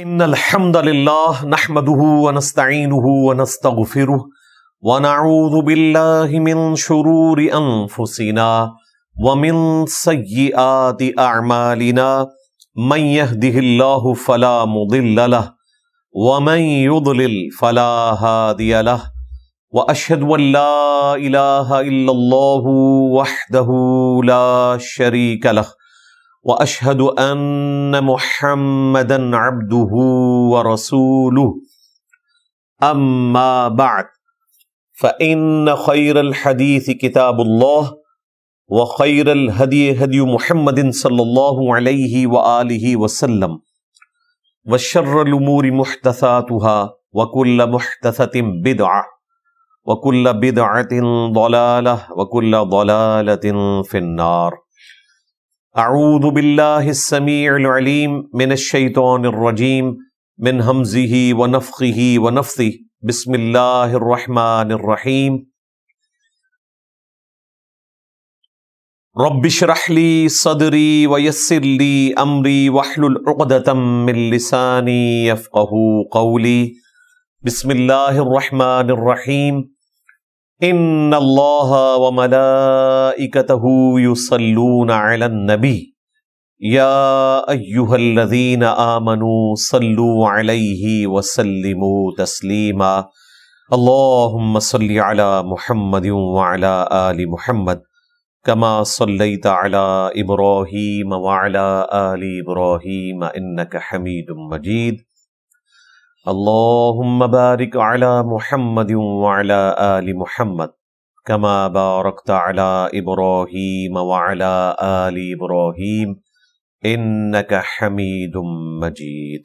ان الحمد للہ نحمده ونستعینه ونستغفره ونعوذ باللہ من شرور انفسنا ومن سیئات اعمالنا من يهده الله فلا مضل له ومن يضلل فلا هادي له واشهد ان لا اله الا الله وحده لا شريك له واشهد ان محمدا عبده ورسوله اما بعد فان خير الحديث كتاب الله وخير الهدي هدي محمد صلى الله عليه واله وسلم وشر الامور محدثاتها وكل محدثة بدعة وكل بدعة ضلالة وكل ضلالة في النار. اعوذ باللہ السمیع العلیم من الشیطان الرجیم من ہمزہ ونفخہ ونفثہ بسم اللہ الرحمن الرحیم. رب اشرح لی صدری ویسر لی امری واحلل عقدۃ من لسانی یفقہوا قولی. بسم اللہ الرحمن الرحیم. ان اللہ وملائکتہ یصلون علی النبی یا ایہا الذین آمنوا صلوا علیہ وسلموا تسلیما. اللہم صل علی محمد وعلی آل محمد کما صلیت علی ابراہیم وعلی آل ابراہیم انک حمید مجید. اللہم بارک علی محمد وعلی آل محمد کما بارکت علی ابراہیم وعلی آل ابراہیم انک حمید مجید.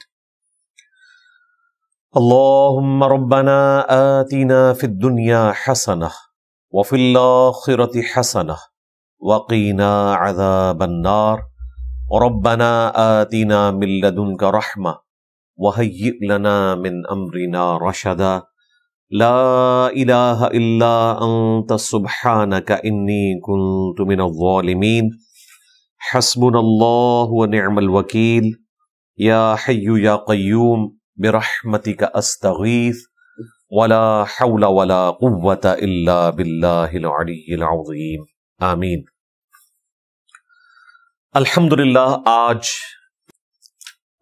اللہم ربنا آتنا فی الدنیا حسنہ وفی الآخرۃ حسنہ وقنا عذاب النار. ربنا آتنا من لدنک رحمہ وَهَيِّئْ لَنَا مِنْ أَمْرِنَا رَشَدًا. لَا إِلَهَ إِلَّا أَنْتَ سُبْحَانَكَ إِنِّي كُنْتُ مِنَ الظَّالِمِينَ. حَسْبُنَا اللَّهُ وَنِعْمَ الْوَكِيلُ. يَا حَيُّ يَا قَيُّومُ بِرَحْمَتِكَ أَسْتَغِيثُ وَلَا حَوْلَ وَلَا قُوَّةَ إِلَّا بِاللَّهِ الْعَلِيِّ الْعَظِيمِ. آمین. الحمدللہ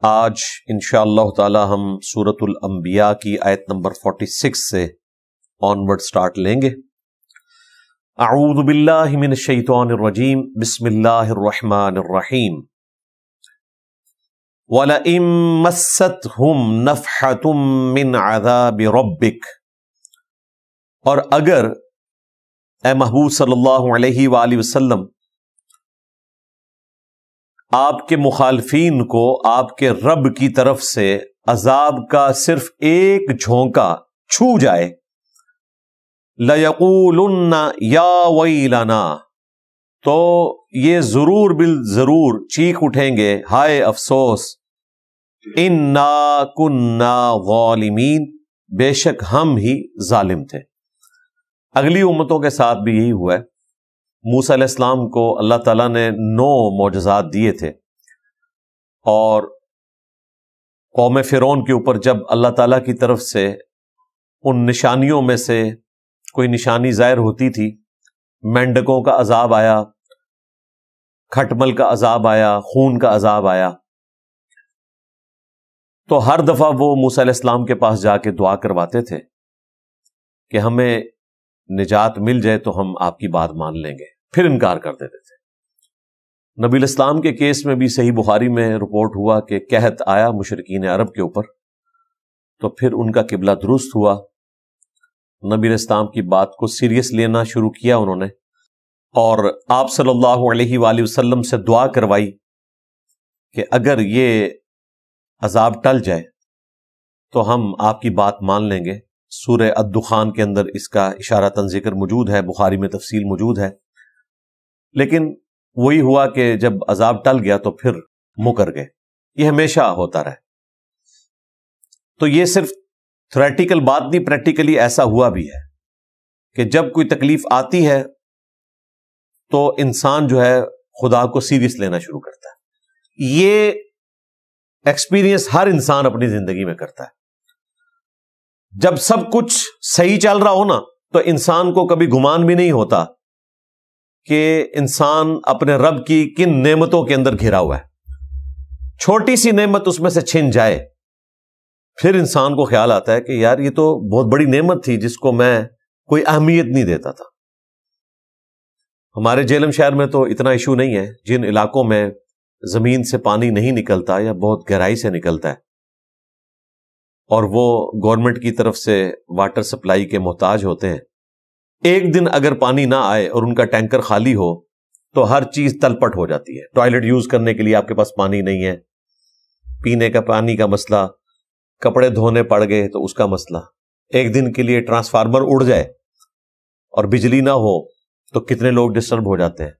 آج انشاءاللہ تعالی ہم سورۃ الانبیاء کی آیت نمبر 46 سے آنورڈ سٹارٹ لیں گے. اعوذ باللہ من الشیطان الرجیم بسم اللہ الرحمن الرحیم. وَلَئِن مَسَّتْهُمْ نَفْحَةٌ مِّنْ عَذَابِ رَبِّكَ. اور اگر اے محبوب صلی اللہ علیہ وآلہ وسلم آپ کے مخالفین کو آپ کے رب کی طرف سے عذاب کا صرف ایک جھونکا چھو جائے، لَيَقُولُنَّ يَا وَيْلَنَا، تو یہ ضرور بالضرور چیخ اٹھیں گے ہائے افسوس، اِنَّا كُنَّا ظَالِمِينَ، بے شک ہم ہی ظالم تھے. اگلی امتوں کے ساتھ بھی یہی ہوا ہے. موسیٰ علیہ السلام کو اللہ تعالیٰ نے 9 معجزات دیے تھے، اور قوم فرعون کے اوپر جب اللہ تعالیٰ کی طرف سے ان نشانیوں میں سے کوئی نشانی ظاہر ہوتی تھی، مینڈکوں کا عذاب آیا، کھٹمل کا عذاب آیا، خون کا عذاب آیا، تو ہر دفعہ وہ موسیٰ علیہ السلام کے پاس جا کے دعا کرواتے تھے کہ ہمیں نجات مل جائے تو ہم آپ کی بات مان لیں گے، پھر انکار کر دیتے تھے. نبی الاسلام کے کیس میں بھی صحیح بخاری میں رپورٹ ہوا کہ قحط آیا مشرکین عرب کے اوپر، تو پھر ان کا قبلہ درست ہوا، نبی الاسلام کی بات کو سیریس لینا شروع کیا انہوں نے، اور آپ صلی اللہ علیہ وآلہ وسلم سے دعا کروائی کہ اگر یہ عذاب ٹل جائے تو ہم آپ کی بات مان لیں گے. سورہ الدخان کے اندر اس کا اشارتاً ذکر موجود ہے، بخاری میں تفصیل موجود ہے. لیکن وہی ہوا کہ جب عذاب ٹل گیا تو پھر مکر گئے. یہ ہمیشہ ہوتا رہے. تو یہ صرف تھیوریٹیکل بات نہیں، پریکٹیکلی ایسا ہوا بھی ہے کہ جب کوئی تکلیف آتی ہے تو انسان جو ہے خدا کو سیریس لینا شروع کرتا ہے. یہ ایکسپیرینس ہر انسان اپنی زندگی میں کرتا ہے. جب سب کچھ صحیح چل رہا ہو نا تو انسان کو کبھی گمان بھی نہیں ہوتا کہ انسان اپنے رب کی کن نعمتوں کے اندر گھرا ہوا ہے. چھوٹی سی نعمت اس میں سے چھن جائے پھر انسان کو خیال آتا ہے کہ یار یہ تو بہت بڑی نعمت تھی جس کو میں کوئی اہمیت نہیں دیتا تھا. ہمارے جہلم شہر میں تو اتنا ایشو نہیں ہے. جن علاقوں میں زمین سے پانی نہیں نکلتا یا بہت گہرائی سے نکلتا ہے اور وہ گورنمنٹ کی طرف سے واٹر سپلائی کے محتاج ہوتے ہیں، ایک دن اگر پانی نہ آئے اور ان کا ٹینکر خالی ہو تو ہر چیز تلپٹ ہو جاتی ہے. ٹوائلٹ یوز کرنے کے لیے آپ کے پاس پانی نہیں ہے، پینے کا پانی کا مسئلہ، کپڑے دھونے پڑ گئے تو اس کا مسئلہ. ایک دن کے لیے ٹرانسفارمر اڑ جائے اور بجلی نہ ہو تو کتنے لوگ ڈسٹرب ہو جاتے ہیں.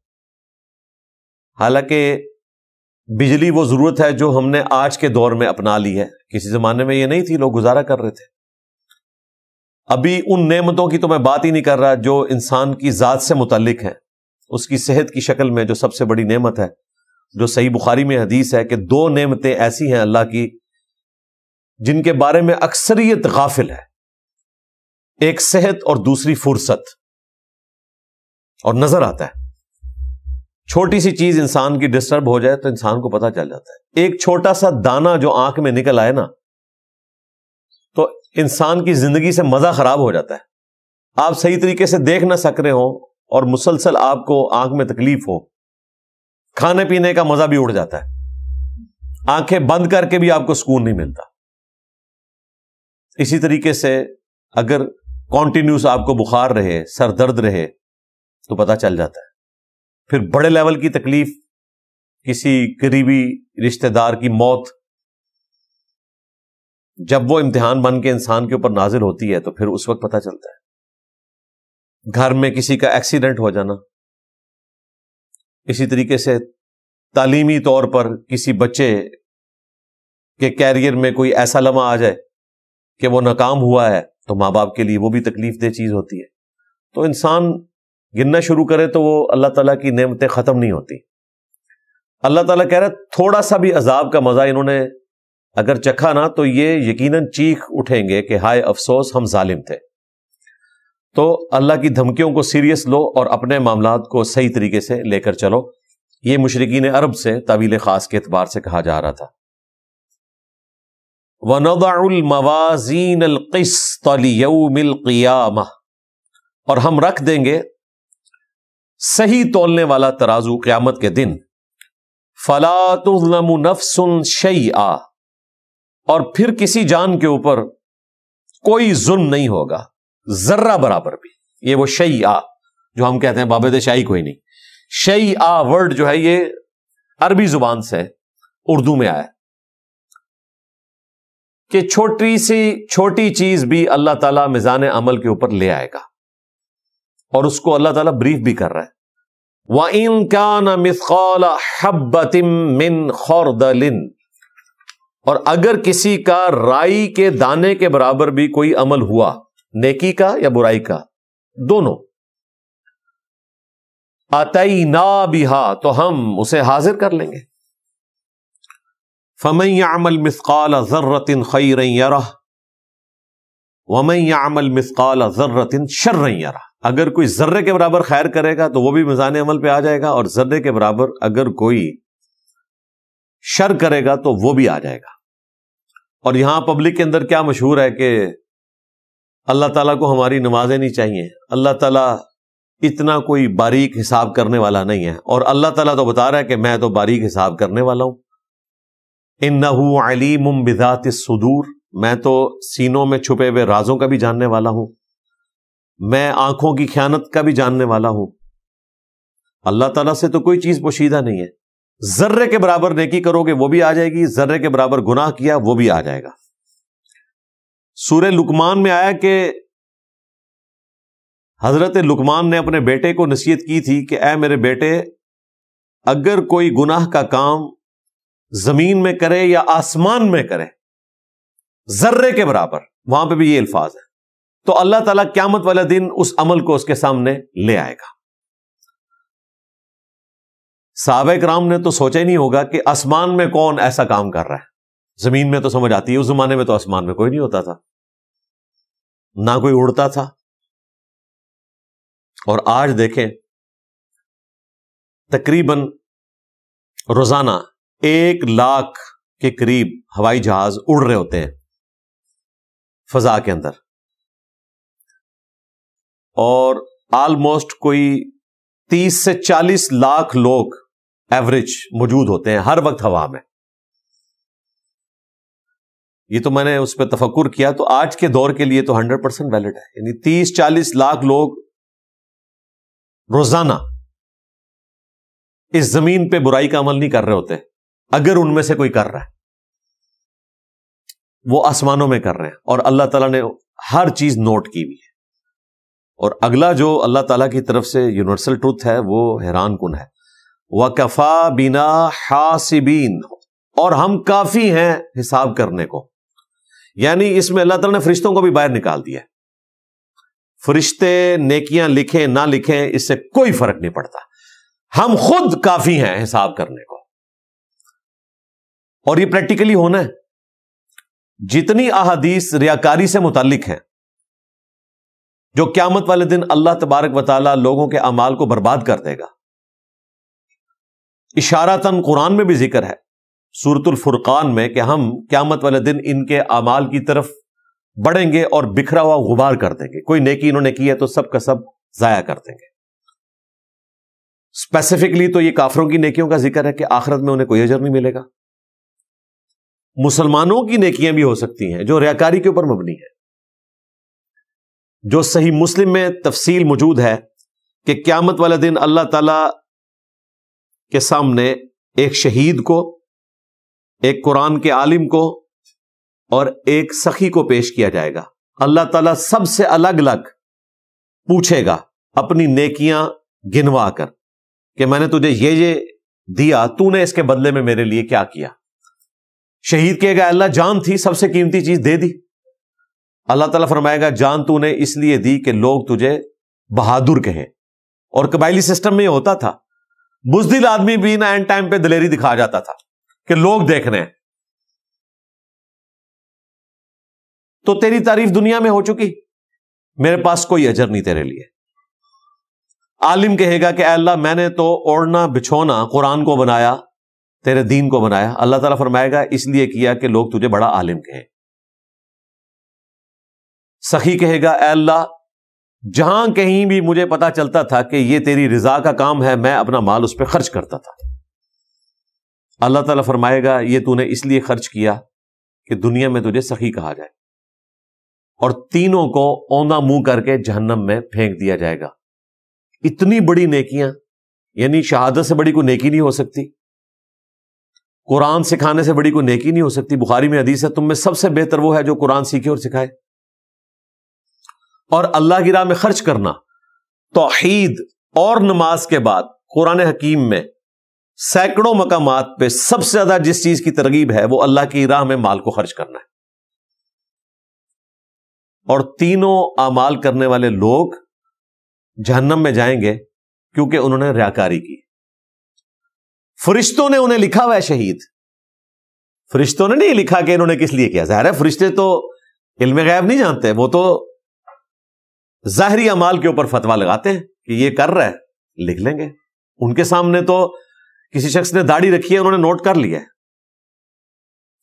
حالانکہ بجلی وہ ضرورت ہے جو ہم نے آج کے دور میں اپنا لی ہے. کسی زمانے میں یہ نہیں تھی، لوگ گزارا کر رہے تھے. ابھی ان نعمتوں کی تو میں بات ہی نہیں کر رہا جو انسان کی ذات سے متعلق ہے. اس کی صحت کی شکل میں جو سب سے بڑی نعمت ہے، جو صحیح بخاری میں حدیث ہے کہ 2 نعمتیں ایسی ہیں اللہ کی جن کے بارے میں اکثریت غافل ہے. ایک صحت اور دوسری فرصت. اور نظر آتا ہے چھوٹی سی چیز انسان کی ڈسٹرب ہو جائے تو انسان کو پتہ چل جاتا ہے. ایک چھوٹا سا دانہ جو آنکھ میں نکل آئے نا تو انسان کی زندگی سے مزہ خراب ہو جاتا ہے. آپ صحیح طریقے سے دیکھ نہ سک رہے ہوں اور مسلسل آپ کو آنکھ میں تکلیف ہو، کھانے پینے کا مزہ بھی اڑ جاتا ہے، آنکھیں بند کر کے بھی آپ کو سکون نہیں ملتا. اسی طریقے سے اگر کانٹینیوس آپ کو بخار رہے، سر درد رہے تو پتہ چل جاتا ہے. پھر بڑے لیول کی تکلیف، کسی قریبی رشتہ دار کی موت جب وہ امتحان بن کے انسان کے اوپر نازل ہوتی ہے تو پھر اس وقت پتہ چلتا ہے. گھر میں کسی کا ایکسیڈنٹ ہو جانا، اسی طریقے سے تعلیمی طور پر کسی بچے کے کیریئر میں کوئی ایسا لمحہ آ جائے کہ وہ ناکام ہوا ہے تو ماں باپ کے لیے وہ بھی تکلیف دہ چیز ہوتی ہے. تو انسان گننا شروع کرے تو وہ اللہ تعالیٰ کی نعمتیں ختم نہیں ہوتی. اللہ تعالیٰ کہہ رہا ہے تھوڑا سا بھی عذاب کا مزہ انہوں نے اگر چکھا نا تو یہ یقیناً چیخ اٹھیں گے کہ ہائے افسوس ہم ظالم تھے. تو اللہ کی دھمکیوں کو سیریس لو اور اپنے معاملات کو صحیح طریقے سے لے کر چلو. یہ مشرکین عرب سے تعویل خاص کے اعتبار سے کہا جا رہا تھا. وَنَضَعُ الْمَوَازِينَ الْقِسْطَ لِيَوْمِ الْقِيَامَةِ، اور ہم رکھ دیں گے صحیح تولنے والا ترازو قیامت کے دن. فَلَا تُظْلَمُ نَفْسٌ شَيْئًا، اور پھر کسی جان کے اوپر کوئی ظلم نہیں ہوگا ذرہ برابر بھی. یہ وہ شیء جو ہم کہتے ہیں بابد شاہی کوئی نہیں. شیء ورڈ جو ہے یہ عربی زبان سے اردو میں آیا کہ چھوٹی سی چھوٹی چیز بھی اللہ تعالیٰ میزان عمل کے اوپر لے آئے گا، اور اس کو اللہ تعالیٰ بریف بھی کر رہا ہے. وَإِن كَانَ مِثْقَالَ حَبَّةٍ مِّنْ خَرْدَلٍ، اور اگر کسی کا رائی کے دانے کے برابر بھی کوئی عمل ہوا، نیکی کا یا برائی کا دونوں، أَتَيْنَا بِهَا، تو ہم اسے حاضر کر لیں گے. فَمَن يَعْمَلْ مِثْقَالَ ذَرَّةٍ خَيْرًا يَرَهُ وَمَن يَعْمَلْ مِثْقَالَ ذَرَّةٍ شَرًّا يَرَهُ، اگر کوئی ذرے کے برابر خیر کرے گا تو وہ بھی میزان عمل پہ آ جائے گا، اور ذرے کے برابر اگر کوئی شر کرے گا تو وہ بھی آ جائے گا. اور یہاں پبلک کے اندر کیا مشہور ہے کہ اللہ تعالیٰ کو ہماری نمازیں نہیں چاہیے، اللہ تعالیٰ اتنا کوئی باریک حساب کرنے والا نہیں ہے. اور اللہ تعالیٰ تو بتا رہا ہے کہ میں تو باریک حساب کرنے والا ہوں. اِنَّهُ عَلِيمٌ بِذَاتِ الصُّدُورِ، میں تو سینوں میں چھپے ہوئے رازوں کا بھی جاننے والا ہوں، میں آنکھوں کی خیانت کا بھی جاننے والا ہوں. اللہ تعالیٰ سے تو کوئی چیز پوشیدہ نہیں ہے. ذرے کے برابر نیکی کرو گے وہ بھی آ جائے گی، ذرے کے برابر گناہ کیا وہ بھی آ جائے گا. سورہ لقمان میں آیا کہ حضرت لقمان نے اپنے بیٹے کو نصیحت کی تھی کہ اے میرے بیٹے، اگر کوئی گناہ کا کام زمین میں کرے یا آسمان میں کرے ذرے کے برابر، وہاں پہ بھی یہ الفاظ ہے، تو اللہ تعالیٰ قیامت والے دن اس عمل کو اس کے سامنے لے آئے گا. صحابہ کرام نے تو سوچا ہی نہیں ہوگا کہ آسمان میں کون ایسا کام کر رہا ہے. زمین میں تو سمجھ آتی ہے، اس زمانے میں تو آسمان میں کوئی نہیں ہوتا تھا، نہ کوئی اڑتا تھا. اور آج دیکھیں تقریباً روزانہ 1,00,000 کے قریب ہوائی جہاز اڑ رہے ہوتے ہیں فضا کے اندر، اور آلموسٹ کوئی 30 سے 40 لاکھ لوگ ایوریج موجود ہوتے ہیں ہر وقت ہوا میں. یہ تو میں نے اس پہ تفکر کیا تو آج کے دور کے لیے تو 100% ویلڈ ہے. یعنی 30-40 لاکھ لوگ روزانہ اس زمین پہ برائی کا عمل نہیں کر رہے ہوتے. اگر ان میں سے کوئی کر رہا ہے وہ آسمانوں میں کر رہے ہیں، اور اللہ تعالیٰ نے ہر چیز نوٹ کی ہوئی ہے. اور اگلا جو اللہ تعالیٰ کی طرف سے یونیورسل ٹروتھ ہے وہ حیران کن ہے، وَكَفَى بِنَا حَاسِبِينَ، اور ہم کافی ہیں حساب کرنے کو. یعنی اس میں اللہ تعالیٰ نے فرشتوں کو بھی باہر نکال دیا ہے. فرشتے نیکیاں لکھیں نہ لکھیں اس سے کوئی فرق نہیں پڑتا، ہم خود کافی ہیں حساب کرنے کو. اور یہ پریکٹیکلی ہونا ہے. جتنی احادیث ریاکاری سے متعلق ہیں جو قیامت والے دن اللہ تبارک و تعالی لوگوں کے اعمال کو برباد کر دے گا، اشارتاً قرآن میں بھی ذکر ہے سورۃ الفرقان میں کہ ہم قیامت والے دن ان کے اعمال کی طرف بڑھیں گے اور بکھرا ہوا غبار کر دیں گے. کوئی نیکی انہوں نے کی ہے تو سب کا سب ضائع کر دیں گے. اسپیسیفکلی تو یہ کافروں کی نیکیوں کا ذکر ہے کہ آخرت میں انہیں کوئی اجر نہیں ملے گا. مسلمانوں کی نیکیاں بھی ہو سکتی ہیں جو ریاکاری کے اوپر مبنی ہے. جو صحیح مسلم میں تفصیل موجود ہے کہ قیامت والے دن اللہ تعالی کے سامنے ایک شہید کو، ایک قرآن کے عالم کو اور ایک سخی کو پیش کیا جائے گا. اللہ تعالیٰ سب سے الگ الگ پوچھے گا اپنی نیکیاں گنوا کر کہ میں نے تجھے یہ دیا، تو نے اس کے بدلے میں میرے لیے کیا کیا. شہید کہے گا اللہ جان تھی، سب سے قیمتی چیز دے دی. اللہ تعالیٰ فرمائے گا جان تو نے اس لیے دی کہ لوگ تجھے بہادر کہیں. اور قبائلی سسٹم میں یہ ہوتا تھا، بزدل آدمی بھی نا اینڈ ٹائم پہ دلیری دکھا جاتا تھا کہ لوگ دیکھ رہے ہیں. تو تیری تعریف دنیا میں ہو چکی، میرے پاس کوئی اجر نہیں تیرے لیے. عالم کہے گا کہ اے اللہ میں نے تو اوڑھنا بچھونا قرآن کو بنایا، تیرے دین کو بنایا. اللہ تعالیٰ فرمائے گا اس لیے کیا کہ لوگ تجھے بڑا عالم کہیں. سخی کہے گا اے اللہ جہاں کہیں بھی مجھے پتا چلتا تھا کہ یہ تیری رضا کا کام ہے میں اپنا مال اس پہ خرچ کرتا تھا. اللہ تعالیٰ فرمائے گا یہ تو نے اس لیے خرچ کیا کہ دنیا میں تجھے سخی کہا جائے. اور تینوں کو اوندھا منہ کر کے جہنم میں پھینک دیا جائے گا. اتنی بڑی نیکیاں، یعنی شہادت سے بڑی کوئی نیکی نہیں ہو سکتی، قرآن سکھانے سے بڑی کوئی نیکی نہیں ہو سکتی. بخاری میں حدیث ہے تم میں سب سے بہتر وہ ہے جو قرآن سیکھے اور سکھائے. اور اللہ کی راہ میں خرچ کرنا، توحید اور نماز کے بعد قرآن حکیم میں سینکڑوں مقامات پہ سب سے زیادہ جس چیز کی ترغیب ہے وہ اللہ کی راہ میں مال کو خرچ کرنا ہے. اور تینوں اعمال کرنے والے لوگ جہنم میں جائیں گے کیونکہ انہوں نے ریاکاری کی. فرشتوں نے انہیں لکھا ہوا ہے شہید. فرشتوں نے نہیں لکھا کہ انہوں نے کس لیے کیا. ظاہر ہے فرشتے تو علم غیب نہیں جانتے، وہ تو ظاہری اعمال کے اوپر فتویٰ لگاتے ہیں کہ یہ کر رہا ہے لکھ لیں گے. ان کے سامنے تو کسی شخص نے داڑھی رکھی ہے انہوں نے نوٹ کر لیا ہے.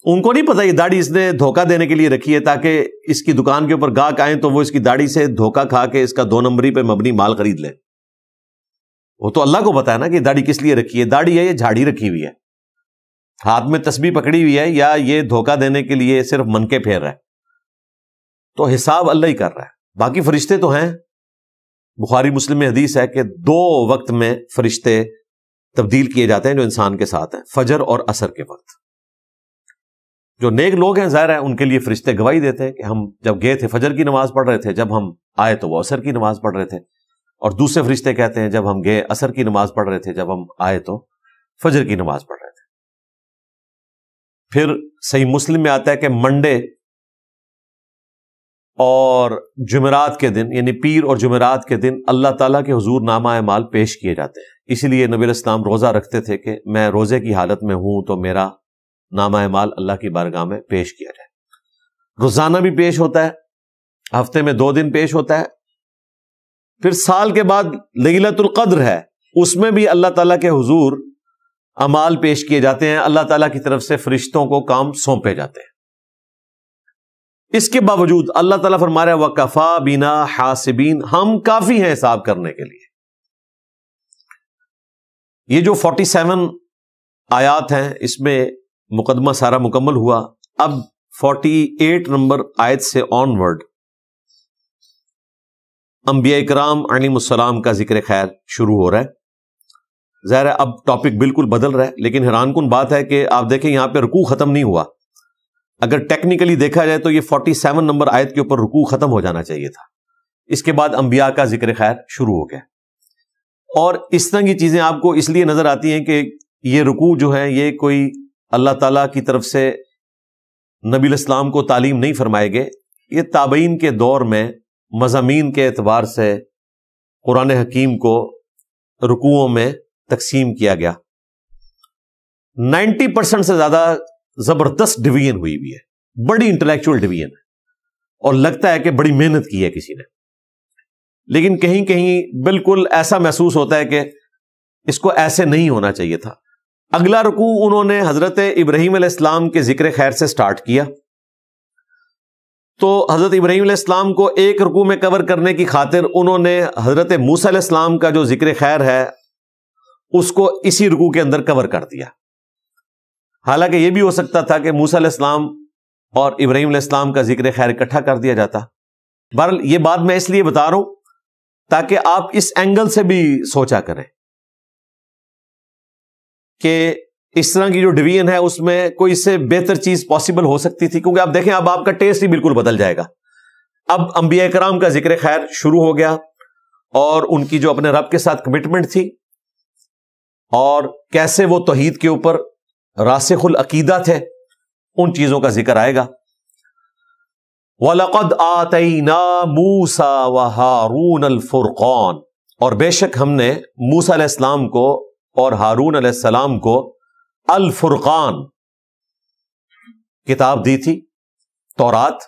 ان کو نہیں پتا یہ داڑھی اس نے دھوکہ دینے کے لیے رکھی ہے تاکہ اس کی دکان کے اوپر گاہک آئیں تو وہ اس کی داڑھی سے دھوکہ کھا کے اس کا 2 نمبری پہ مبنی مال خرید لیں. وہ تو اللہ کو پتا ہے نا کہ داڑھی کس لیے رکھی ہے. داڑھی ہے یہ جھاڑی رکھی ہوئی ہے، ہاتھ میں تسبیح پکڑی ہوئی ہے، یا یہ دھوکہ دینے کے لیے صرف منکے پھیر رہا ہے. تو حساب اللہ ہی کر رہا ہے. باقی فرشتے تو ہیں. بخاری مسلم میں حدیث ہے کہ 2 وقت میں فرشتے تبدیل کیے جاتے ہیں جو انسان کے ساتھ ہیں، فجر اور عصر کے وقت. جو نیک لوگ ہیں ظاہر ہے ان کے لیے فرشتے گواہی دیتے ہیں کہ ہم جب گئے تھے فجر کی نماز پڑھ رہے تھے، جب ہم آئے تو وہ عصر کی نماز پڑھ رہے تھے. اور دوسرے فرشتے کہتے ہیں جب ہم گئے عصر کی نماز پڑھ رہے تھے، جب ہم آئے تو فجر کی نماز پڑھ رہے تھے. پھر صحیح مسلم میں آتا ہے کہ منڈے اور جمعرات کے دن، یعنی پیر اور جمعرات کے دن اللہ تعالیٰ کے حضور نامہ اعمال پیش کیے جاتے ہیں. اسی لیے نبی علیہ السلام روزہ رکھتے تھے کہ میں روزے کی حالت میں ہوں تو میرا نامہ اعمال اللہ کی بارگاہ میں پیش کیا جائے. روزانہ بھی پیش ہوتا ہے, ہفتے میں 2 دن پیش ہوتا ہے. پھر سال کے بعد لیلۃ القدر ہے, اس میں بھی اللہ تعالیٰ کے حضور اعمال پیش کیے جاتے ہیں, اللہ تعالیٰ کی طرف سے فرشتوں کو کام سونپے جاتے ہیں. اس کے باوجود اللہ تعالیٰ فرما رہا ہے وَكَفَى بِنَا حَاسِبِينَ, ہم کافی ہیں حساب کرنے کے لیے. یہ جو 47 آیات ہیں اس میں مقدمہ سارا مکمل ہوا. اب 48 نمبر آیت سے آن ورڈ انبیاء کرام علیہم السلام کا ذکر خیر شروع ہو رہا ہے. ظاہر ہے اب ٹاپک بالکل بدل رہا ہے, لیکن حیران کن بات ہے کہ آپ دیکھیں یہاں پہ رکوع ختم نہیں ہوا. اگر ٹیکنیکلی دیکھا جائے تو یہ 47 نمبر آیت کے اوپر رکوع ختم ہو جانا چاہیے تھا. اس کے بعد انبیاء کا ذکر خیر شروع ہو گیا. اور اس طرح کی چیزیں آپ کو اس لیے نظر آتی ہیں کہ یہ رکوع جو ہے یہ کوئی اللہ تعالیٰ کی طرف سے نبی الاسلام کو تعلیم نہیں فرمائے گئے. یہ تابعین کے دور میں مضامین کے اعتبار سے قرآن حکیم کو رکوعوں میں تقسیم کیا گیا. 90% سے زیادہ زبردست ڈویژن ہوئی بھی ہے, بڑی انٹلیکچوئل ڈویژن ہے, اور لگتا ہے کہ بڑی محنت کی ہے کسی نے. لیکن کہیں کہیں بالکل ایسا محسوس ہوتا ہے کہ اس کو ایسے نہیں ہونا چاہیے تھا. اگلا رکوع انہوں نے حضرت ابراہیم علیہ السلام کے ذکر خیر سے سٹارٹ کیا. تو حضرت ابراہیم علیہ السلام کو ایک رکوع میں کور کرنے کی خاطر انہوں نے حضرت موسیٰ علیہ السلام کا جو ذکر خیر ہے اس کو اسی رکوع کے اندر کور کر دیا. حالانکہ یہ بھی ہو سکتا تھا کہ موسیٰ علیہ السلام اور ابراہیم علیہ السلام کا ذکر خیر اکٹھا کر دیا جاتا. بہرحال یہ بات میں اس لیے بتا رہا ہوں تاکہ آپ اس اینگل سے بھی سوچا کریں کہ اس طرح کی جو ڈویژن ہے اس میں کوئی اس سے بہتر چیز پاسبل ہو سکتی تھی. کیونکہ آپ دیکھیں اب آپ کا ٹیسٹ ہی بالکل بدل جائے گا. اب انبیاء کرام کا ذکر خیر شروع ہو گیا اور ان کی جو اپنے رب کے ساتھ کمٹمنٹ تھی اور کیسے وہ توحید کے اوپر راسخ العقیدہ تھے, ان چیزوں کا ذکر آئے گا. وَلَقَدْ آتَيْنَا مُوسَى وَهَارُونَ الْفُرْقَانَ, اور بے شک ہم نے موسیٰ علیہ السلام کو اور ہارون علیہ السلام کو الفرقان کتاب دی تھی, تورات.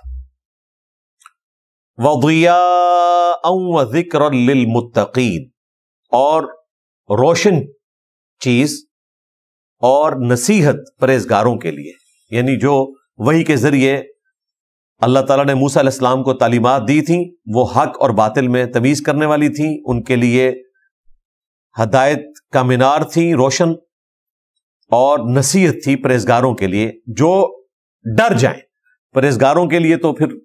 وَضِيَاءً وَذِكْرًا لِلْمُتَّقِينَ, اور روشن چیز اور نصیحت پرہیزگاروں کے لیے. یعنی جو وحی کے ذریعے اللہ تعالیٰ نے موسیٰ علیہ السلام کو تعلیمات دی تھیں وہ حق اور باطل میں تمیز کرنے والی تھیں, ان کے لیے ہدایت کا مینار تھی روشن, اور نصیحت تھی پرہیزگاروں کے لیے جو ڈر جائیں. پرہیزگاروں کے لیے تو پھر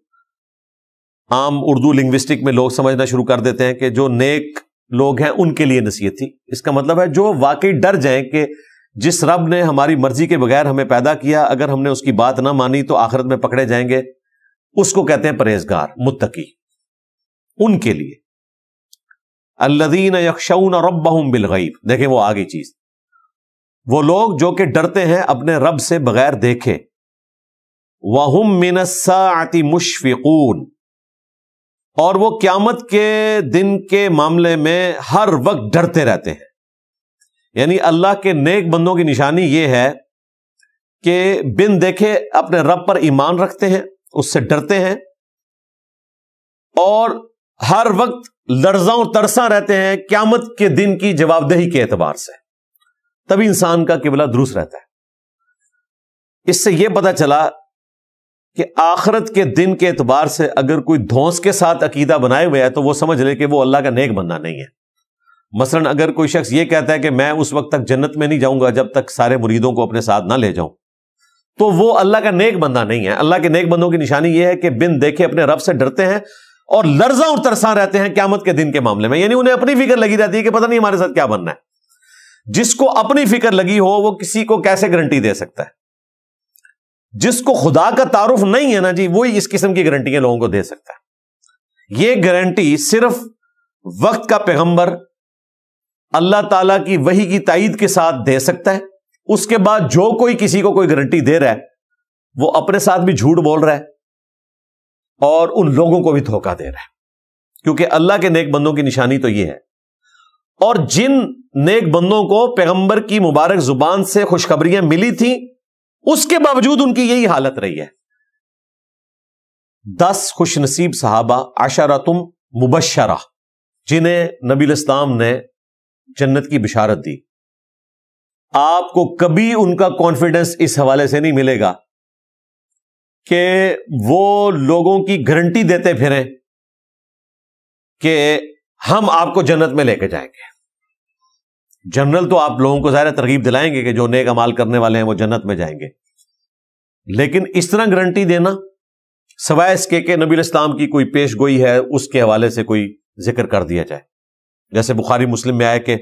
عام اردو لنگوسٹک میں لوگ سمجھنا شروع کر دیتے ہیں کہ جو نیک لوگ ہیں ان کے لیے نصیحت تھی. اس کا مطلب ہے جو واقعی ڈر جائیں کہ جس رب نے ہماری مرضی کے بغیر ہمیں پیدا کیا, اگر ہم نے اس کی بات نہ مانی تو آخرت میں پکڑے جائیں گے, اس کو کہتے ہیں پرہیزگار, متقی. ان کے لیے الذین یخشون ربہم بالغیب, دیکھیں وہ آگے چیز, وہ لوگ جو کہ ڈرتے ہیں اپنے رب سے بغیر دیکھے. وہم من الساعۃ مشفقون, اور وہ قیامت کے دن کے معاملے میں ہر وقت ڈرتے رہتے ہیں. یعنی اللہ کے نیک بندوں کی نشانی یہ ہے کہ بن دیکھے اپنے رب پر ایمان رکھتے ہیں, اس سے ڈرتے ہیں, اور ہر وقت لرزاں اور ترساں رہتے ہیں قیامت کے دن کی جواب دہی کے اعتبار سے. تبھی انسان کا قبلہ درست رہتا ہے. اس سے یہ پتہ چلا کہ آخرت کے دن کے اعتبار سے اگر کوئی دھونس کے ساتھ عقیدہ بنائے ہوئے ہے تو وہ سمجھ لے کہ وہ اللہ کا نیک بندہ نہیں ہے. مثلا اگر کوئی شخص یہ کہتا ہے کہ میں اس وقت تک جنت میں نہیں جاؤں گا جب تک سارے مریدوں کو اپنے ساتھ نہ لے جاؤں, تو وہ اللہ کا نیک بندہ نہیں ہے. اللہ کے نیک بندوں کی نشانی یہ ہے کہ بن دیکھے اپنے رب سے ڈرتے ہیں اور لرزاں اور ترساں رہتے ہیں قیامت کے دن کے معاملے میں. یعنی انہیں اپنی فکر لگی رہتی ہے کہ پتہ نہیں ہمارے ساتھ کیا بننا ہے. جس کو اپنی فکر لگی ہو وہ کسی کو کیسے گارنٹی دے سکتا ہے؟ جس کو خدا کا تعارف نہیں ہے نا جی, وہی اس قسم کی گارنٹیاں لوگوں کو دے سکتا ہے. یہ گارنٹی صرف وقت کا پیغمبر اللہ تعالیٰ کی وحی کی تائید کے ساتھ دے سکتا ہے. اس کے بعد جو کوئی کسی کو کوئی گارنٹی دے رہا ہے وہ اپنے ساتھ بھی جھوٹ بول رہا ہے اور ان لوگوں کو بھی دھوکہ دے رہا ہے, کیونکہ اللہ کے نیک بندوں کی نشانی تو یہ ہے. اور جن نیک بندوں کو پیغمبر کی مبارک زبان سے خوشخبریاں ملی تھیں اس کے باوجود ان کی یہی حالت رہی ہے. 10 خوش نصیب صحابہ عشرۃ مبشرہ جنہیں نبی الاسلام نے جنت کی بشارت دی. آپ کو کبھی ان کا کانفیڈنس اس حوالے سے نہیں ملے گا کہ وہ لوگوں کی گارنٹی دیتے پھریں کہ ہم آپ کو جنت میں لے کے جائیں گے. جنرل تو آپ لوگوں کو ظاہر ترغیب دلائیں گے کہ جو نیک اعمال کرنے والے ہیں وہ جنت میں جائیں گے، لیکن اس طرح گارنٹی دینا سوائے اس کے کہ نبی الاسلام کی کوئی پیش گوئی ہے اس کے حوالے سے کوئی ذکر کر دیا جائے. جیسے بخاری مسلم میں آیا کہ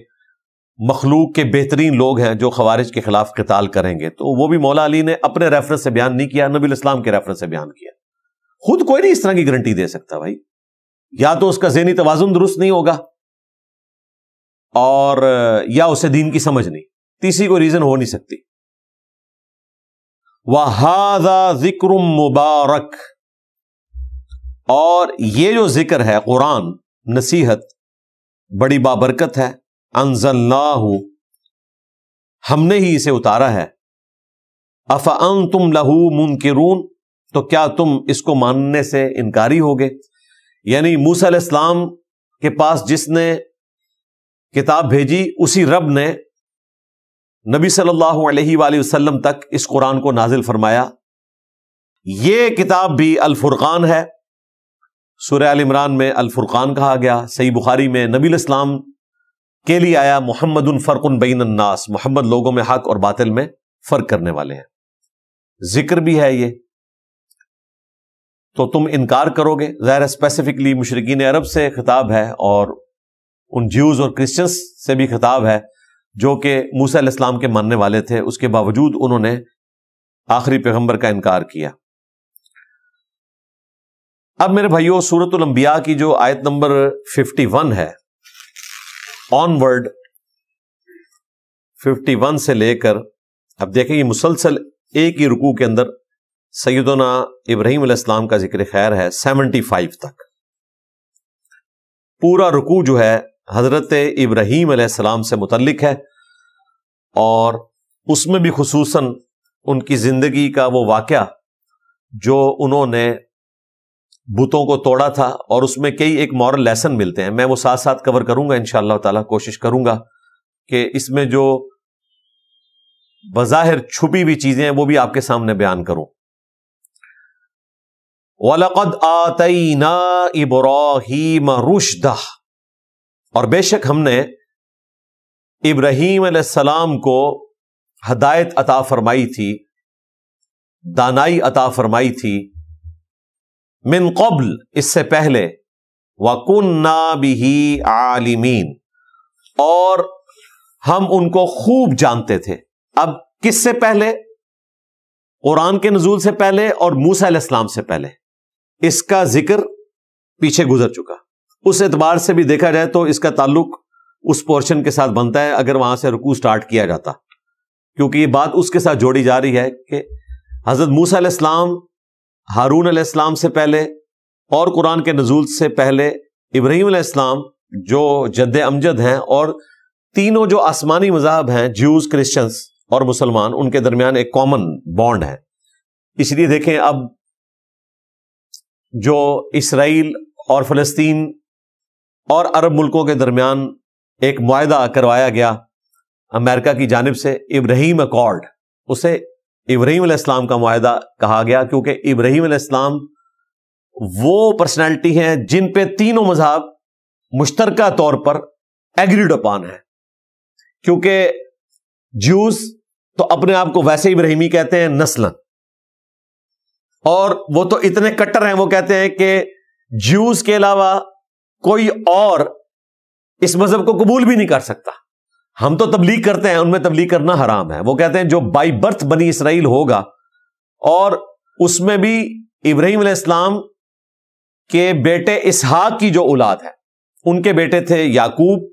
مخلوق کے بہترین لوگ ہیں جو خوارج کے خلاف قتال کریں گے، تو وہ بھی مولا علی نے اپنے ریفرنس سے بیان نہیں کیا، نبی الاسلام کے ریفرنس سے بیان کیا. خود کوئی نہیں اس طرح کی گارنٹی دے سکتا بھائی. یا تو اس کا ذہنی توازن درست نہیں ہوگا اور یا اسے دین کی سمجھ نہیں، تیسری کوئی ریزن ہو نہیں سکتی. وَهَذَا ذِكْرٌ مُبَارَكٌ، اور یہ جو ذکر ہے قرآن نصیحت بڑی بابرکت ہے. انزلناہ، ہم نے ہی اسے اتارا ہے. افانتم لہ منکرون، تو کیا تم اس کو ماننے سے انکاری ہوگے؟ یعنی موسیٰ علیہ السلام کے پاس جس نے کتاب بھیجی اسی رب نے نبی صلی اللہ علیہ وآلہ وسلم تک اس قرآن کو نازل فرمایا. یہ کتاب بھی الفرقان ہے. سورہ آل عمران میں الفرقان کہا گیا. صحیح بخاری میں نبی الاسلام کے لیے آیا محمد فرق بین الناس، محمد لوگوں میں حق اور باطل میں فرق کرنے والے ہیں. ذکر بھی ہے یہ، تو تم انکار کرو گے. ظاہر اسپیسیفکلی مشرکین عرب سے خطاب ہے اور ان جیوز اور کرسچنس سے بھی خطاب ہے جو کہ موسیٰ علیہ السلام کے ماننے والے تھے. اس کے باوجود انہوں نے آخری پیغمبر کا انکار کیا. اب میرے بھائیوں سورۃ الانبیاء کی جو آیت نمبر 51 ہے آن ورڈ 51 سے لے کر اب دیکھیں یہ مسلسل ایک ہی رکوع کے اندر سیدنا ابراہیم علیہ السلام کا ذکر خیر ہے 75 تک. پورا رکوع جو ہے حضرت ابراہیم علیہ السلام سے متعلق ہے اور اس میں بھی خصوصاً ان کی زندگی کا وہ واقعہ جو انہوں نے بتوں کو توڑا تھا، اور اس میں کئی ایک مورل لیسن ملتے ہیں. میں وہ ساتھ ساتھ کور کروں گا انشاءاللہ تعالی. کوشش کروں گا کہ اس میں جو بظاہر چھپی ہوئی چیزیں ہیں وہ بھی آپ کے سامنے بیان کروں. وَلَقَدْ آتَيْنَا إِبْرَاهِيمَ رُشْدَهُ، اور بے شک ہم نے ابراہیم علیہ السلام کو ہدایت عطا فرمائی تھی، دانائی عطا فرمائی تھی. من قبل، اس سے پہلے. وَكُنَّا بِهِ عَالِمِينَ، اور ہم ان کو خوب جانتے تھے. اب کس سے پہلے؟ قرآن کے نزول سے پہلے اور موسیٰ علیہ السلام سے پہلے. اس کا ذکر پیچھے گزر چکا. اس اعتبار سے بھی دیکھا جائے تو اس کا تعلق اس پورشن کے ساتھ بنتا ہے اگر وہاں سے رکوع سٹارٹ کیا جاتا، کیونکہ یہ بات اس کے ساتھ جوڑی جا رہی ہے کہ حضرت موسیٰ علیہ السلام ہارون علیہ السلام سے پہلے اور قرآن کے نزول سے پہلے ابراہیم علیہ السلام جو جد امجد ہیں، اور تینوں جو آسمانی مذاہب ہیں جیوز، کرسچنس اور مسلمان، ان کے درمیان ایک کامن بانڈ ہے. اس لیے دیکھیں اب جو اسرائیل اور فلسطین اور عرب ملکوں کے درمیان ایک معاہدہ کروایا گیا امریکہ کی جانب سے، ابراہیم اکارڈ، اسے ابراہیم علیہ السلام کا معاہدہ کہا گیا، کیونکہ ابراہیم علیہ السلام وہ پرسنالٹی ہیں جن پہ تینوں مذہب مشترکہ طور پر ایگریڈ اپان ہیں. کیونکہ جیوز تو اپنے آپ کو ویسے ابراہیمی کہتے ہیں نسلاً، اور وہ تو اتنے کٹر ہیں، وہ کہتے ہیں کہ جیوز کے علاوہ کوئی اور اس مذہب کو قبول بھی نہیں کر سکتا. ہم تو تبلیغ کرتے ہیں، ان میں تبلیغ کرنا حرام ہے. وہ کہتے ہیں جو بائی برتھ بنی اسرائیل ہوگا، اور اس میں بھی ابراہیم علیہ السلام کے بیٹے اسحاق کی جو اولاد ہے، ان کے بیٹے تھے یعقوب،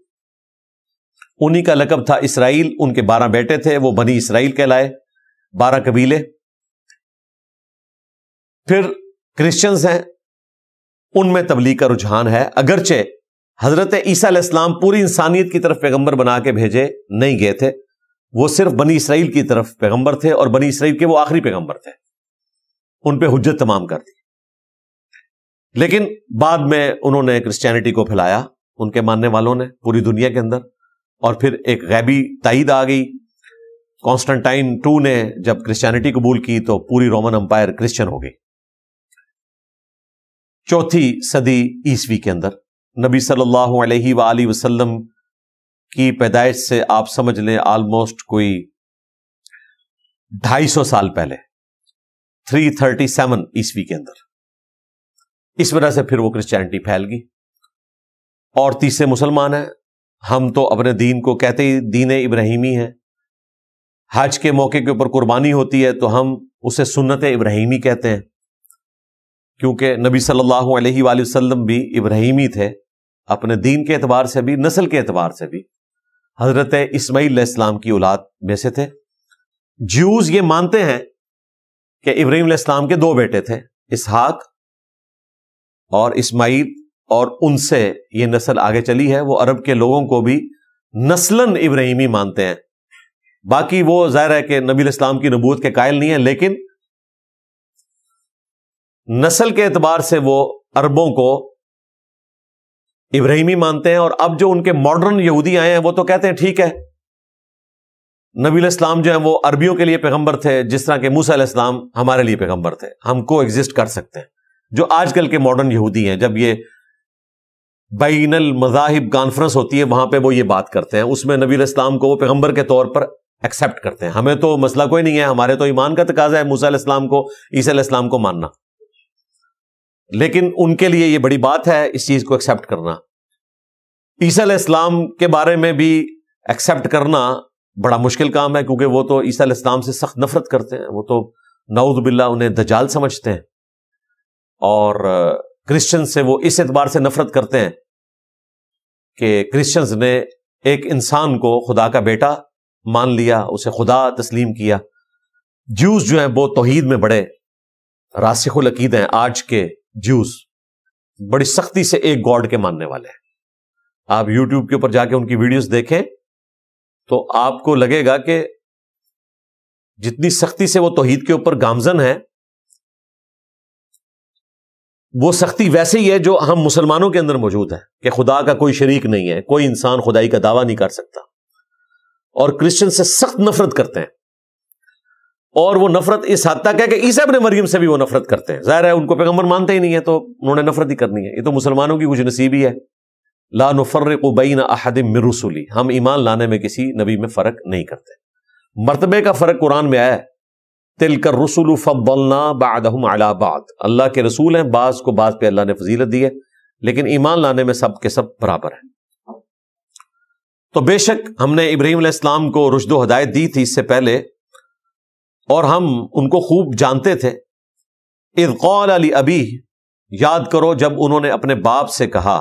انہی کا لقب تھا اسرائیل. ان کے 12 بیٹے تھے، وہ بنی اسرائیل کہلائے، 12 قبیلے. پھر کرسچنز ہیں، ان میں تبلیغ کا رجحان ہے، اگرچہ حضرت عیسیٰ علیہ السلام پوری انسانیت کی طرف پیغمبر بنا کے بھیجے نہیں گئے تھے. وہ صرف بنی اسرائیل کی طرف پیغمبر تھے اور بنی اسرائیل کے وہ آخری پیغمبر تھے، ان پہ حجت تمام کر دی۔ لیکن بعد میں انہوں نے کرسچینٹی کو پھیلایا، ان کے ماننے والوں نے پوری دنیا کے اندر، اور پھر ایک غیبی تائید آ گئی۔ کانسٹنٹائن II نے جب کرسچینٹی قبول کی تو پوری رومن امپائر کرسچن ہو گئی۔ 4 صدی عیسوی کے اندر نبی صلی اللہ علیہ وآلہ وسلم کی پیدائش سے آپ سمجھ لیں آلموسٹ کوئی 250 سال پہلے، 337 عیسوی کے اندر، اس وجہ سے پھر وہ کرسچینٹی پھیل گئی اور تیسرے مسلمان ہیں۔ ہم تو اپنے دین کو کہتے ہی دین ابراہیمی ہے۔ حج کے موقع کے اوپر قربانی ہوتی ہے تو ہم اسے سنت ابراہیمی کہتے ہیں، کیونکہ نبی صلی اللہ علیہ وآلہ وسلم بھی ابراہیمی تھے، اپنے دین کے اعتبار سے بھی، نسل کے اعتبار سے بھی حضرت اسماعیل علیہ السلام کی اولاد میں سے تھے۔ جیوز یہ مانتے ہیں کہ ابراہیم علیہ السلام کے 2 بیٹے تھے، اسحاق اور اسماعیل، اور ان سے یہ نسل آگے چلی ہے۔ وہ عرب کے لوگوں کو بھی نسلاً ابراہیمی مانتے ہیں۔ باقی وہ ظاہر ہے کہ نبی علیہ السلام کی نبوت کے قائل نہیں ہیں، لیکن نسل کے اعتبار سے وہ عربوں کو ابراہیمی مانتے ہیں۔ اور اب جو ان کے ماڈرن یہودی آئے ہیں وہ تو کہتے ہیں ٹھیک ہے، نبی علیہ السلام جو ہیں وہ عربیوں کے لیے پیغمبر تھے، جس طرح کہ موسیٰ علیہ السلام ہمارے لیے پیغمبر تھے، ہم کو ایگزسٹ کر سکتے ہیں۔ جو آج کل کے ماڈرن یہودی ہیں، جب یہ بین المذاہب کانفرنس ہوتی ہے وہاں پہ وہ یہ بات کرتے ہیں، اس میں نبی علیہ السلام کو وہ پیغمبر کے طور پر ایکسپٹ کرتے ہیں۔ ہمیں تو مسئلہ کوئی نہیں ہے، ہمارے تو ایمان کا تقاضا ہے موسیٰ علیہ السلام کو، عیسیٰ علیہ السلام کو ماننا، لیکن ان کے لیے یہ بڑی بات ہے اس چیز کو ایکسپٹ کرنا۔ عیسیٰ علیہ السلام کے بارے میں بھی ایکسپٹ کرنا بڑا مشکل کام ہے، کیونکہ وہ تو عیسیٰ علیہ السلام سے سخت نفرت کرتے ہیں، وہ تو نعوذ باللہ انہیں دجال سمجھتے ہیں، اور کرسچن سے وہ اس اعتبار سے نفرت کرتے ہیں کہ کرسچنز نے ایک انسان کو خدا کا بیٹا مان لیا، اسے خدا تسلیم کیا۔ جیوز جو ہیں وہ توحید میں بڑے راسخ العقید ہیں۔ آج کے جیوز بڑی سختی سے ایک گاڈ کے ماننے والے ہیں۔ آپ یوٹیوب کے اوپر جا کے ان کی ویڈیوز دیکھیں تو آپ کو لگے گا کہ جتنی سختی سے وہ توحید کے اوپر گامزن ہے، وہ سختی ویسے ہی ہے جو ہم مسلمانوں کے اندر موجود ہے، کہ خدا کا کوئی شریک نہیں ہے، کوئی انسان خدائی کا دعویٰ نہیں کر سکتا، اور کرسچن سے سخت نفرت کرتے ہیں۔ اور وہ نفرت اس حد تک ہے کہ عیسیٰ ابن مریم سے بھی وہ نفرت کرتے ہیں۔ ظاہر ہے ان کو پیغمبر مانتے ہی نہیں ہے تو انہوں نے نفرت ہی کرنی ہے۔ یہ تو مسلمانوں کی کچھ نصیبی ہے، لا نفرق بین احد من رسلی، ہم ایمان لانے میں کسی نبی میں فرق نہیں کرتے۔ مرتبے کا فرق قرآن میں آیا ہے، تلک الرسل فضلنا بعضهم علی بعض، اللہ کے رسول ہیں، بعض کو بعض پہ اللہ نے فضیلت دی ہے، لیکن ایمان لانے میں سب کے سب برابر ہیں۔ تو بے شک ہم نے ابراہیم علیہ السلام کو رشد و ہدایت دی تھی اس سے پہلے، اور ہم ان کو خوب جانتے تھے۔ اذ قال لأبیہ، یاد کرو جب انہوں نے اپنے باپ سے کہا،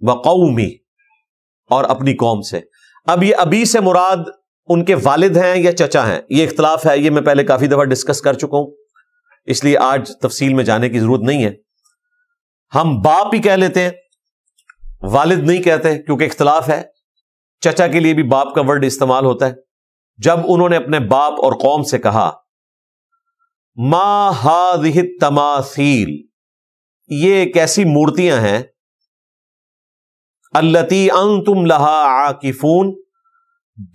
وقومی، اور اپنی قوم سے۔ اب یہ ابی سے مراد ان کے والد ہیں یا چچا ہیں، یہ اختلاف ہے، یہ میں پہلے کافی دفعہ ڈسکس کر چکا ہوں، اس لیے آج تفصیل میں جانے کی ضرورت نہیں ہے۔ ہم باپ ہی کہہ لیتے ہیں، والد نہیں کہتے کیونکہ اختلاف ہے۔ چچا کے لیے بھی باپ کا ورڈ استعمال ہوتا ہے۔ جب انہوں نے اپنے باپ اور قوم سے کہا، ما هذه التماثیل، یہ کیسی مورتیاں ہیں، التی انتم لہا عاکفون،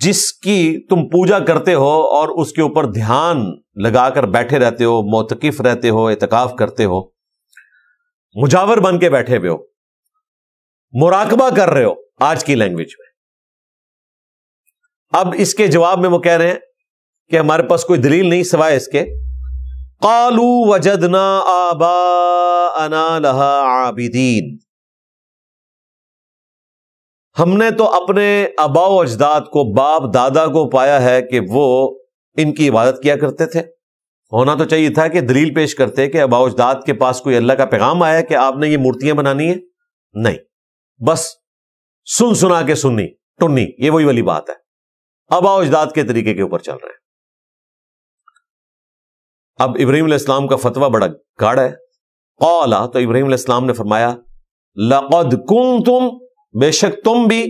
جس کی تم پوجا کرتے ہو اور اس کے اوپر دھیان لگا کر بیٹھے رہتے ہو، معتکف رہتے ہو، اعتکاف کرتے ہو، مجاور بن کے بیٹھے ہوئے ہو، مراقبہ کر رہے ہو آج کی لینگویج میں۔ اب اس کے جواب میں وہ کہہ رہے ہیں کہ ہمارے پاس کوئی دلیل نہیں سوائے اس کے، قالوا وجدنا آباءنا لها عابدین، ہم نے تو اپنے آباء و اجداد کو، باپ دادا کو پایا ہے کہ وہ ان کی عبادت کیا کرتے تھے۔ ہونا تو چاہیے تھا کہ دلیل پیش کرتے کہ آباء و اجداد کے پاس کوئی اللہ کا پیغام آیا کہ آپ نے یہ مورتیاں بنانی ہیں، نہیں، بس سن سنا کے سننی ٹنی، یہ وہی والی بات ہے، آباء و اجداد کے طریقے کے اوپر چل رہے ہیں۔ اب ابراہیم علیہ السلام کا فتویٰ بڑا گاڑا ہے۔ قال، تو ابراہیم علیہ السلام نے فرمایا، لقد کنتم، بے شک تم بھی،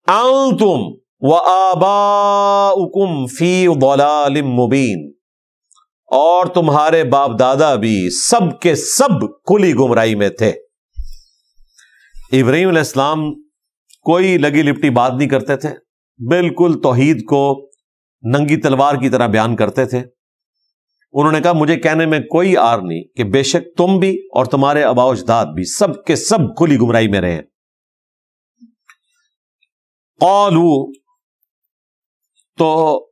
انتم، وآباؤکم فی ضلال مبین، اور تمہارے باپ دادا بھی سب کے سب کھلی گمراہی میں تھے۔ ابراہیم علیہ السلام کوئی لگی لپٹی بات نہیں کرتے تھے، بالکل توحید کو ننگی تلوار کی طرح بیان کرتے تھے۔ انہوں نے کہا مجھے کہنے میں کوئی عار نہیں کہ بے شک تم بھی اور تمہارے آباء و اجداد بھی سب کے سب کھلی گمراہی میں رہے۔ قالو، تو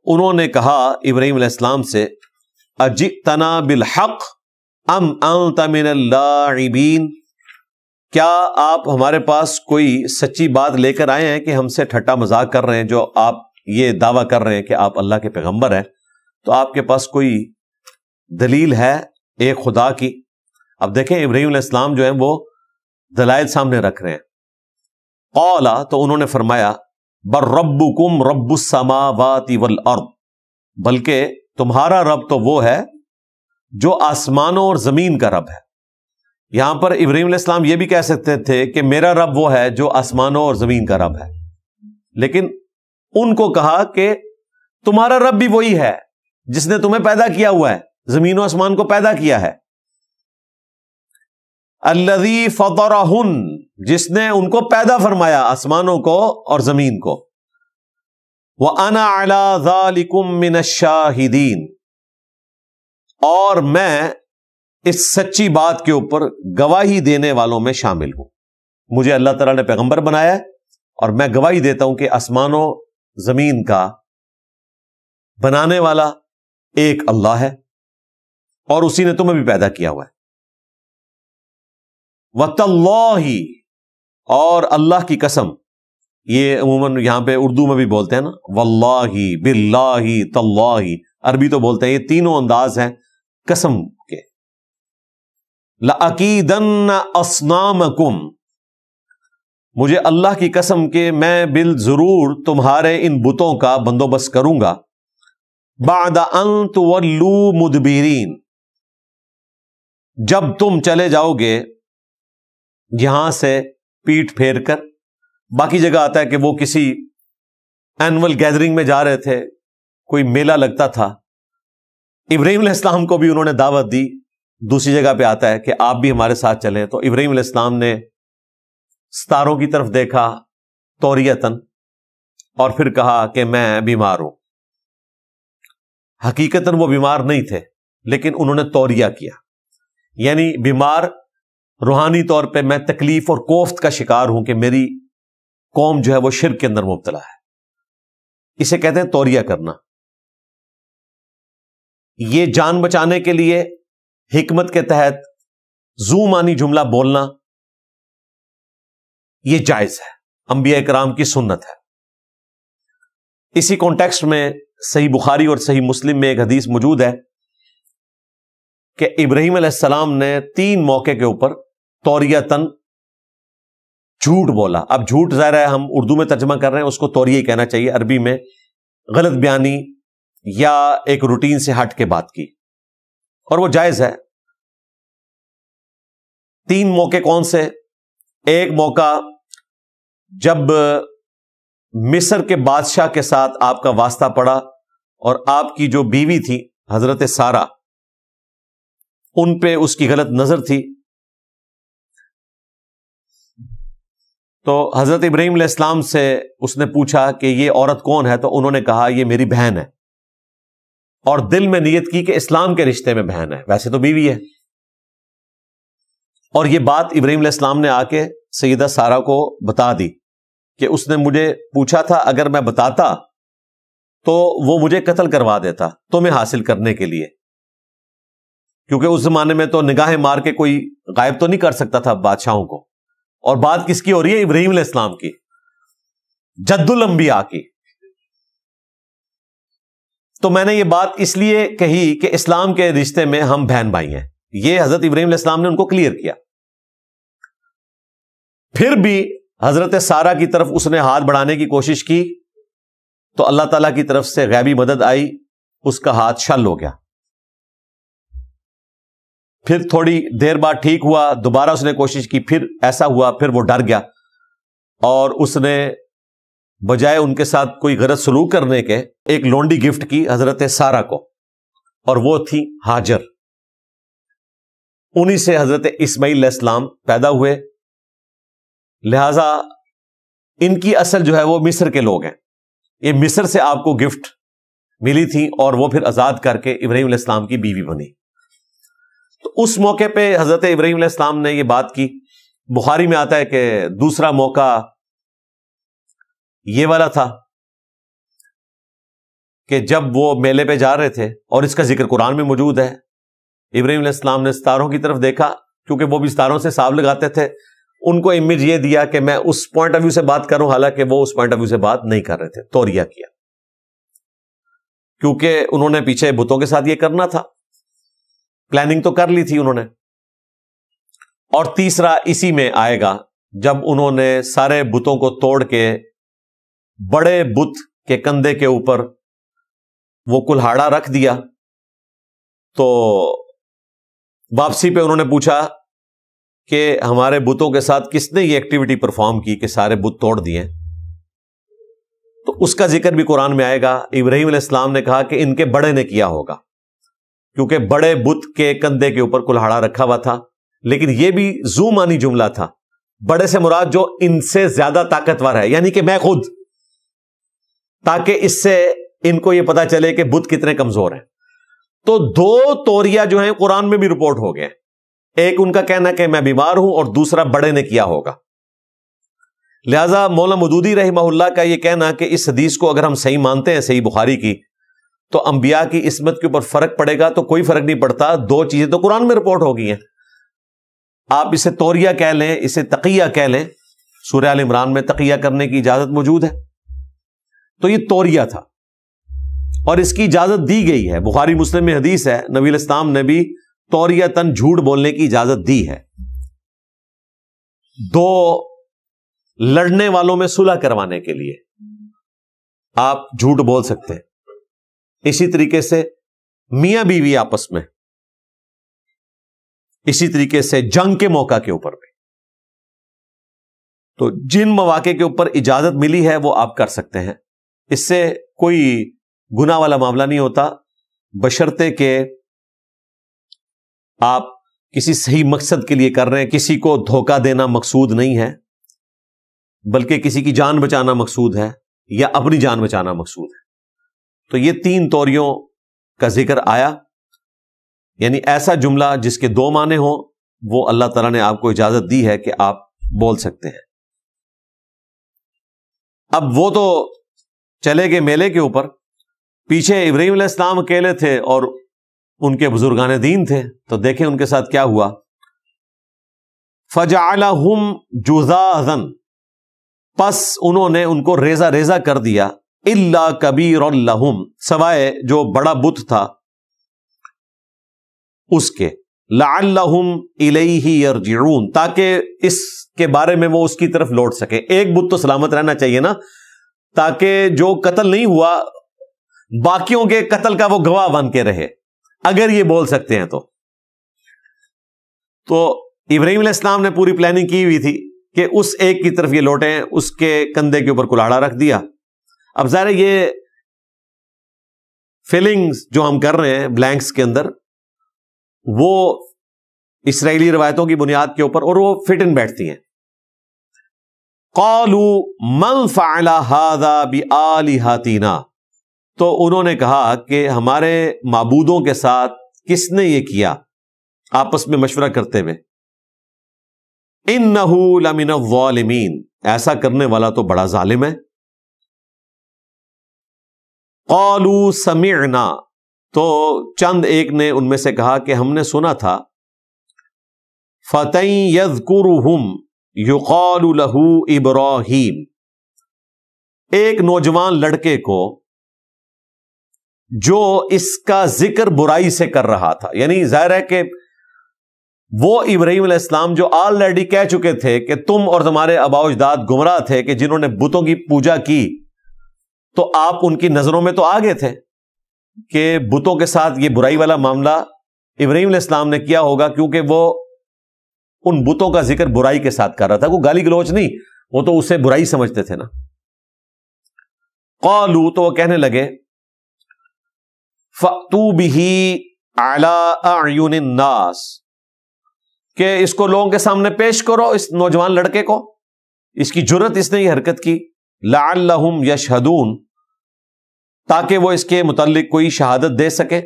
انہوں نے کہا ابراہیم علیہ السلام سے، اجئتنا بالحق ام انت من اللاعبین، کیا آپ ہمارے پاس کوئی سچی بات لے کر آئے ہیں کہ ہم سے ٹھٹا مذاق کر رہے ہیں؟ جو آپ یہ دعویٰ کر رہے ہیں کہ آپ اللہ کے پیغمبر ہیں، تو آپ کے پاس کوئی دلیل ہے ایک خدا کی؟ اب دیکھیں ابراہیم علیہ السلام جو ہیں وہ دلائل سامنے رکھ رہے ہیں۔ قالا، تو انہوں نے فرمایا، بر ربکم رب السماوات والارض، بلکہ تمہارا رب تو وہ ہے جو آسمانوں اور زمین کا رب ہے۔ یہاں پر ابراہیم علیہ السلام یہ بھی کہہ سکتے تھے کہ میرا رب وہ ہے جو آسمانوں اور زمین کا رب ہے، لیکن ان کو کہا کہ تمہارا رب بھی وہی ہے جس نے تمہیں پیدا کیا ہوا ہے، زمین و آسمان کو پیدا کیا ہے۔ الذی فطرہن، جس نے ان کو پیدا فرمایا، آسمانوں کو اور زمین کو۔ وَأَنَا عَلَى ذَلِكُم مِّنَ الشَّاهِدِينَ، اور میں اس سچی بات کے اوپر گواہی دینے والوں میں شامل ہوں۔ مجھے اللہ تعالیٰ نے پیغمبر بنایا ہے اور میں گواہی دیتا ہوں کہ آسمانوں زمین کا بنانے والا ایک اللہ ہے اور اسی نے تمہیں بھی پیدا کیا ہوا ہے۔ وَتَاللَّهِ، اور اللہ کی قسم، یہ عموماً یہاں پہ اردو میں بھی بولتے ہیں نا، واللہ، باللہ، تاللہ، عربی تو بولتے ہیں، یہ تینوں انداز ہیں قسم کے۔ لَأَكِيدَنَّ أَصْنَامَكُمْ، مجھے اللہ کی قسم کہ میں بالضرور تمہارے ان بتوں کا بندوبست کروں گا، بعد ان تولوا مدبرین، جب تم چلے جاؤ گے یہاں سے پیٹ پھیر کر۔ باقی جگہ آتا ہے کہ وہ کسی اینول گیدرنگ میں جا رہے تھے، کوئی میلہ لگتا تھا، ابراہیم علیہ السلام کو بھی انہوں نے دعوت دی۔ دوسری جگہ پہ آتا ہے کہ آپ بھی ہمارے ساتھ چلیں، تو ابراہیم علیہ السلام نے ستاروں کی طرف دیکھا توریتاً اور پھر کہا کہ میں بیمار ہوں۔ حقیقتاً وہ بیمار نہیں تھے، لیکن انہوں نے توریہ کیا، یعنی بیمار روحانی طور پہ میں تکلیف اور کوفت کا شکار ہوں کہ میری قوم جو ہے وہ شرک کے اندر مبتلا ہے۔ اسے کہتے ہیں توریہ کرنا۔ یہ جان بچانے کے لیے حکمت کے تحت زو معنی جملہ بولنا یہ جائز ہے، انبیاء کرام کی سنت ہے۔ اسی کانٹیکسٹ میں صحیح بخاری اور صحیح مسلم میں ایک حدیث موجود ہے کہ ابراہیم علیہ السلام نے 3 موقع کے اوپر توریتاً جھوٹ بولا۔ اب جھوٹ ظاہر ہے ہم اردو میں ترجمہ کر رہے ہیں، اس کو توریہ ہی کہنا چاہیے، عربی میں غلط بیانی یا ایک روٹین سے ہٹ کے بات کی، اور وہ جائز ہے۔ 3 موقع کون سے؟ ایک موقع جب مصر کے بادشاہ کے ساتھ آپ کا واسطہ پڑا اور آپ کی جو بیوی تھی حضرت سارہ، ان پہ اس کی غلط نظر تھی، تو حضرت ابراہیم علیہ السلام سے اس نے پوچھا کہ یہ عورت کون ہے، تو انہوں نے کہا یہ میری بہن ہے، اور دل میں نیت کی کہ اسلام کے رشتے میں بہن ہے، ویسے تو بیوی ہے۔ اور یہ بات ابراہیم علیہ السلام نے آ کے سیدہ سارہ کو بتا دی کہ اس نے مجھے پوچھا تھا اگر میں بتاتا تو وہ مجھے قتل کروا دیتا تمہیں حاصل کرنے کے لیے، کیونکہ اس زمانے میں تو نگاہیں مار کے کوئی غائب تو نہیں کر سکتا تھا بادشاہوں کو۔ اور بات کس کی ہو رہی ہے؟ ابراہیم علیہ السلام کی، جد الانبیاء کی۔ تو میں نے یہ بات اس لیے کہی کہ اسلام کے رشتے میں ہم بہن بھائی ہیں، یہ حضرت ابراہیم علیہ السلام نے ان کو کلیئر کیا۔ پھر بھی حضرت سارہ کی طرف اس نے ہاتھ بڑھانے کی کوشش کی تو اللہ تعالیٰ کی طرف سے غیبی مدد آئی، اس کا ہاتھ شل ہو گیا۔ پھر تھوڑی دیر بعد ٹھیک ہوا، دوبارہ اس نے کوشش کی، پھر ایسا ہوا، پھر وہ ڈر گیا اور اس نے بجائے ان کے ساتھ کوئی غلط سلوک کرنے کے ایک لونڈی گفٹ کی حضرت سارہ کو، اور وہ تھی ہاجر۔ انہی سے حضرت اسماعیل علیہ السلام پیدا ہوئے، لہذا ان کی اصل جو ہے وہ مصر کے لوگ ہیں۔ یہ مصر سے آپ کو گفٹ ملی تھی اور وہ پھر آزاد کر کے ابراہیم علیہ السلام کی بیوی بنی۔ تو اس موقع پہ حضرت ابراہیم علیہ السلام نے یہ بات کی۔ بخاری میں آتا ہے کہ دوسرا موقع یہ والا تھا کہ جب وہ میلے پہ جا رہے تھے، اور اس کا ذکر قرآن میں موجود ہے۔ ابراہیم علیہ السلام نے ستاروں کی طرف دیکھا، کیونکہ وہ بھی ستاروں سے حساب لگاتے تھے۔ ان کو امیج یہ دیا کہ میں اس پوائنٹ آف ویو سے بات کروں، حالانکہ وہ اس پوائنٹ آف ویو سے بات نہیں کر رہے تھے، توریہ کیا، کیونکہ انہوں نے پیچھے بتوں کے ساتھ یہ کرنا تھا، پلاننگ تو کر لی تھی انہوں نے۔ اور تیسرا اسی میں آئے گا، جب انہوں نے سارے بتوں کو توڑ کے بڑے بت کے کندھے کے اوپر وہ کلہاڑا رکھ دیا، تو واپسی پہ انہوں نے پوچھا کہ ہمارے بتوں کے ساتھ کس نے یہ ایکٹیویٹی پرفارم کی کہ سارے بت توڑ دیے؟ تو اس کا ذکر بھی قرآن میں آئے گا۔ ابراہیم علیہ السلام نے کہا کہ ان کے بڑے نے کیا ہوگا، کیونکہ بڑے بت کے کندھے کے اوپر کلہاڑا رکھا ہوا تھا۔ لیکن یہ بھی ذو معنی جملہ تھا، بڑے سے مراد جو ان سے زیادہ طاقتور ہے، یعنی کہ میں خود، تاکہ اس سے ان کو یہ پتا چلے کہ بت کتنے کمزور ہیں۔ تو دو توریہ جو ہیں قرآن میں بھی رپورٹ ہو گئے، ایک ان کا کہنا کہ میں بیمار ہوں، اور دوسرا بڑے نے کیا ہوگا۔ لہذا مولانا مودودی رحمہ اللہ کا یہ کہنا کہ اس حدیث کو اگر ہم صحیح مانتے ہیں، صحیح بخاری کی، تو انبیاء کی عصمت کے اوپر فرق پڑے گا، تو کوئی فرق نہیں پڑتا، دو چیزیں تو قرآن میں رپورٹ ہو گئی ہیں۔ آپ اسے توریہ کہہ لیں، اسے تقیہ کہہ لیں، سورہ آل عمران میں تقیہ کرنے کی اجازت موجود ہے۔ تو یہ توریہ تھا، اور اس کی اجازت دی گئی ہے، بخاری مسلم میں حدیث ہے، نبی علیہ السلام نے بھی توریتاً جھوٹ بولنے کی اجازت دی ہے، دو لڑنے والوں میں صلح کروانے کے لیے آپ جھوٹ بول سکتے ہیں۔ اسی طریقے سے میاں بیوی آپس میں، اسی طریقے سے جنگ کے موقع کے اوپر بھی، تو جن مواقع کے اوپر اجازت ملی ہے وہ آپ کر سکتے ہیں، اس سے کوئی گناہ والا معاملہ نہیں ہوتا، بشرطے کہ آپ کسی صحیح مقصد کے لیے کر رہے ہیں، کسی کو دھوکہ دینا مقصود نہیں ہے، بلکہ کسی کی جان بچانا مقصود ہے، یا اپنی جان بچانا مقصود ہے۔ تو یہ تین توریوں کا ذکر آیا، یعنی ایسا جملہ جس کے دو معنی ہوں، وہ اللہ تعالیٰ نے آپ کو اجازت دی ہے کہ آپ بول سکتے ہیں۔ اب وہ تو چلے گئے میلے کے اوپر، پیچھے ابراہیم علیہ السلام اکیلے تھے اور ان کے بزرگان دین تھے، تو دیکھیں ان کے ساتھ کیا ہوا۔ فَجَعَلَهُمْ جُذَاذًا، پس انہوں نے ان کو ریزہ ریزہ کر دیا، إِلَّا كَبِيرًا لَهُمْ، سوائے جو بڑا بت تھا اس کے، لَعَلَّهُمْ إِلَيْهِ يَرْجِعُونَ، تاکہ اس کے بارے میں وہ اس کی طرف لوٹ سکے۔ ایک بت تو سلامت رہنا چاہیے نا، تاکہ جو قتل نہیں ہوا باقیوں کے قتل کا وہ گواہ بن کے رہے، اگر یہ بول سکتے ہیں تو ابراہیم علیہ السلام نے پوری پلاننگ کی ہوئی تھی کہ اس ایک کی طرف یہ لوٹیں، اس کے کندھے کے اوپر کلاڑا رکھ دیا۔ اب ظاہر ہے یہ فیلنگز جو ہم کر رہے ہیں بلینکس کے اندر، وہ اسرائیلی روایتوں کی بنیاد کے اوپر، اور وہ فٹ ان بیٹھتی ہیں۔ قالوا من فعل هذا بآلهتنا، تو انہوں نے کہا کہ ہمارے معبودوں کے ساتھ کس نے یہ کیا، آپس میں مشورہ کرتے ہوئے۔ انہ لمن الظالمین، ایسا کرنے والا تو بڑا ظالم ہے۔ قالوا سمعنا، تو چند ایک نے ان میں سے کہا کہ ہم نے سنا تھا، فتى يذكرهم يقال له ابراہیم، ایک نوجوان لڑکے کو جو اس کا ذکر برائی سے کر رہا تھا، یعنی ظاہر ہے کہ وہ ابراہیم علیہ السلام جو آلریڈی کہہ چکے تھے کہ تم اور تمہارے آباء و اجداد گمراہ تھے کہ جنہوں نے بتوں کی پوجا کی، تو آپ ان کی نظروں میں تو آگے تھے کہ بتوں کے ساتھ یہ برائی والا معاملہ ابراہیم علیہ السلام نے کیا ہوگا، کیونکہ وہ ان بتوں کا ذکر برائی کے ساتھ کر رہا تھا، کوئی گالی گلوچ نہیں، وہ تو اسے برائی سمجھتے تھے نا۔ قالوا تو وہ کہنے لگے فأتوا به على اعین الناس کہ اس کو لوگوں کے سامنے پیش کرو، اس نوجوان لڑکے کو، اس کی جرت، اس نے یہ حرکت کی، لعلہم یشہدون تاکہ وہ اس کے متعلق کوئی شہادت دے سکے۔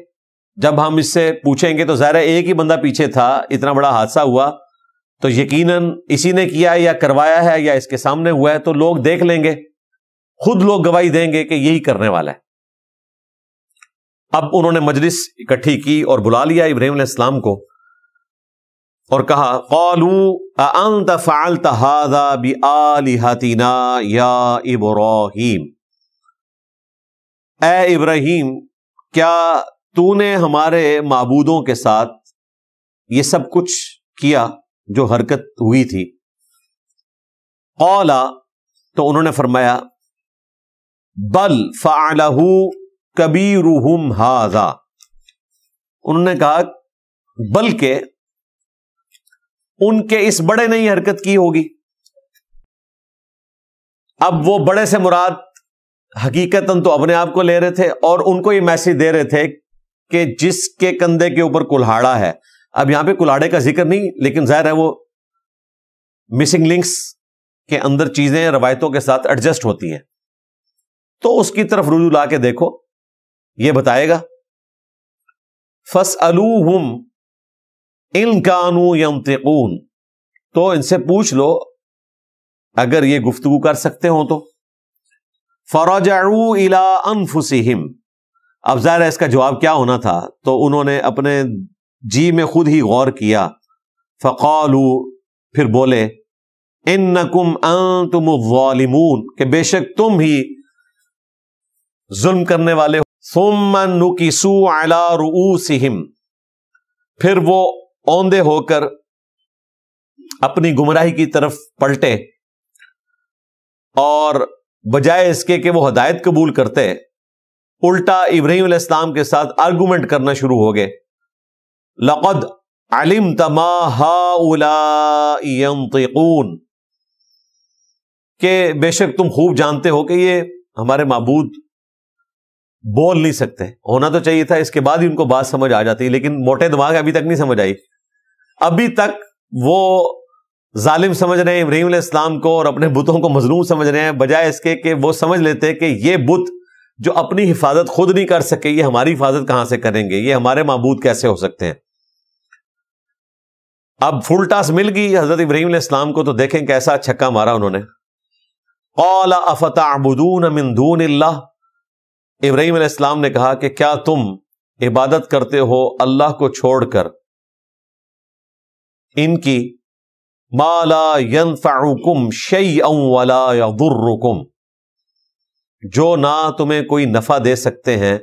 جب ہم اس سے پوچھیں گے تو ظاہر ہے ایک ہی بندہ پیچھے تھا، اتنا بڑا حادثہ ہوا تو یقیناً اسی نے کیا ہے یا کروایا ہے یا اس کے سامنے ہوا ہے، تو لوگ دیکھ لیں گے، خود لوگ گواہی دیں گے کہ یہی کرنے والا ہے۔ اب انہوں نے مجلس اکٹھی کی اور بلا لیا ابراہیم علیہ السلام کو اور کہا قالوا اانت فعلت هذا بآلہتنا یا ابراہیم، اے ابراہیم کیا تو نے ہمارے معبودوں کے ساتھ یہ سب کچھ کیا جو حرکت ہوئی تھی؟ قالا تو انہوں نے فرمایا بل فعلہ کبیرہم ھذا، انہوں نے کہا بلکہ ان کے اس بڑے نے ہی حرکت کی ہوگی۔ اب وہ بڑے سے مراد حقیقتاً تو اپنے آپ کو لے رہے تھے اور ان کو یہ میسج دے رہے تھے کہ جس کے کندھے کے اوپر کلہاڑا ہے، اب یہاں پہ کلہاڑے کا ذکر نہیں، لیکن ظاہر ہے وہ مسنگ لنکس کے اندر چیزیں روایتوں کے ساتھ ایڈجسٹ ہوتی ہیں، تو اس کی طرف رجوع لا کے دیکھو، یہ بتائے گا۔ فَاسْأَلُوهُمْ إِن كَانُوا يَنطِقُونَ، تو ان سے پوچھ لو اگر یہ گفتگو کر سکتے ہوں تو۔ فَرَجَعُوا إِلَىٰ أَنفُسِهِمْ، اب ظاہر ہے اس کا جواب کیا ہونا تھا، تو انہوں نے اپنے جی میں خود ہی غور کیا۔ فَقَالُوا، پھر بولے، إِنَّكُمْ أَنْتُمُ الظَّالِمُونَ، کہ بے شک تم ہی ظلم کرنے والے ہو۔ ثُمَّ نُكِسُوا عَلَىٰ رُؤُوسِهِمْ، پھر وہ اوندے ہو کر اپنی گمراہی کی طرف پلٹے اور بجائے اس کے کہ وہ ہدایت قبول کرتے، الٹا ابراہیم علیہ السلام کے ساتھ آرگومنٹ کرنا شروع ہو گئے۔ لَقَدْ عَلِمْتَ مَا هَٰؤُلَاءِ يَنطِقُونَ، کہ بے شک تم خوب جانتے ہو کہ یہ ہمارے معبود بول نہیں سکتے، ہونا تو چاہیے تھا اس کے بعد ہی ان کو بات سمجھ آ جاتی، لیکن موٹے دماغ ابھی تک نہیں سمجھ آئی، ابھی تک وہ ظالم سمجھ رہے ہیں ابراہیم علیہ السلام کو اور اپنے بتوں کو مظلوم سمجھ رہے ہیں، بجائے اس کے کہ وہ سمجھ لیتے کہ یہ بت جو اپنی حفاظت خود نہیں کر سکے، یہ ہماری حفاظت کہاں سے کریں گے، یہ ہمارے معبود کیسے ہو سکتے ہیں۔ اب فل ٹاس مل گئی حضرت ابراہیم علیہ السلام کو، تو دیکھیں کیسا چھکا مارا انہوں نے۔ قال افتعبدون من دون اللہ، ابراہیم علیہ السلام نے کہا کہ کیا تم عبادت کرتے ہو اللہ کو چھوڑ کر ان کی، ما لا ينفعکم شیئا ولا یضرکم، جو نہ تمہیں کوئی نفع دے سکتے ہیں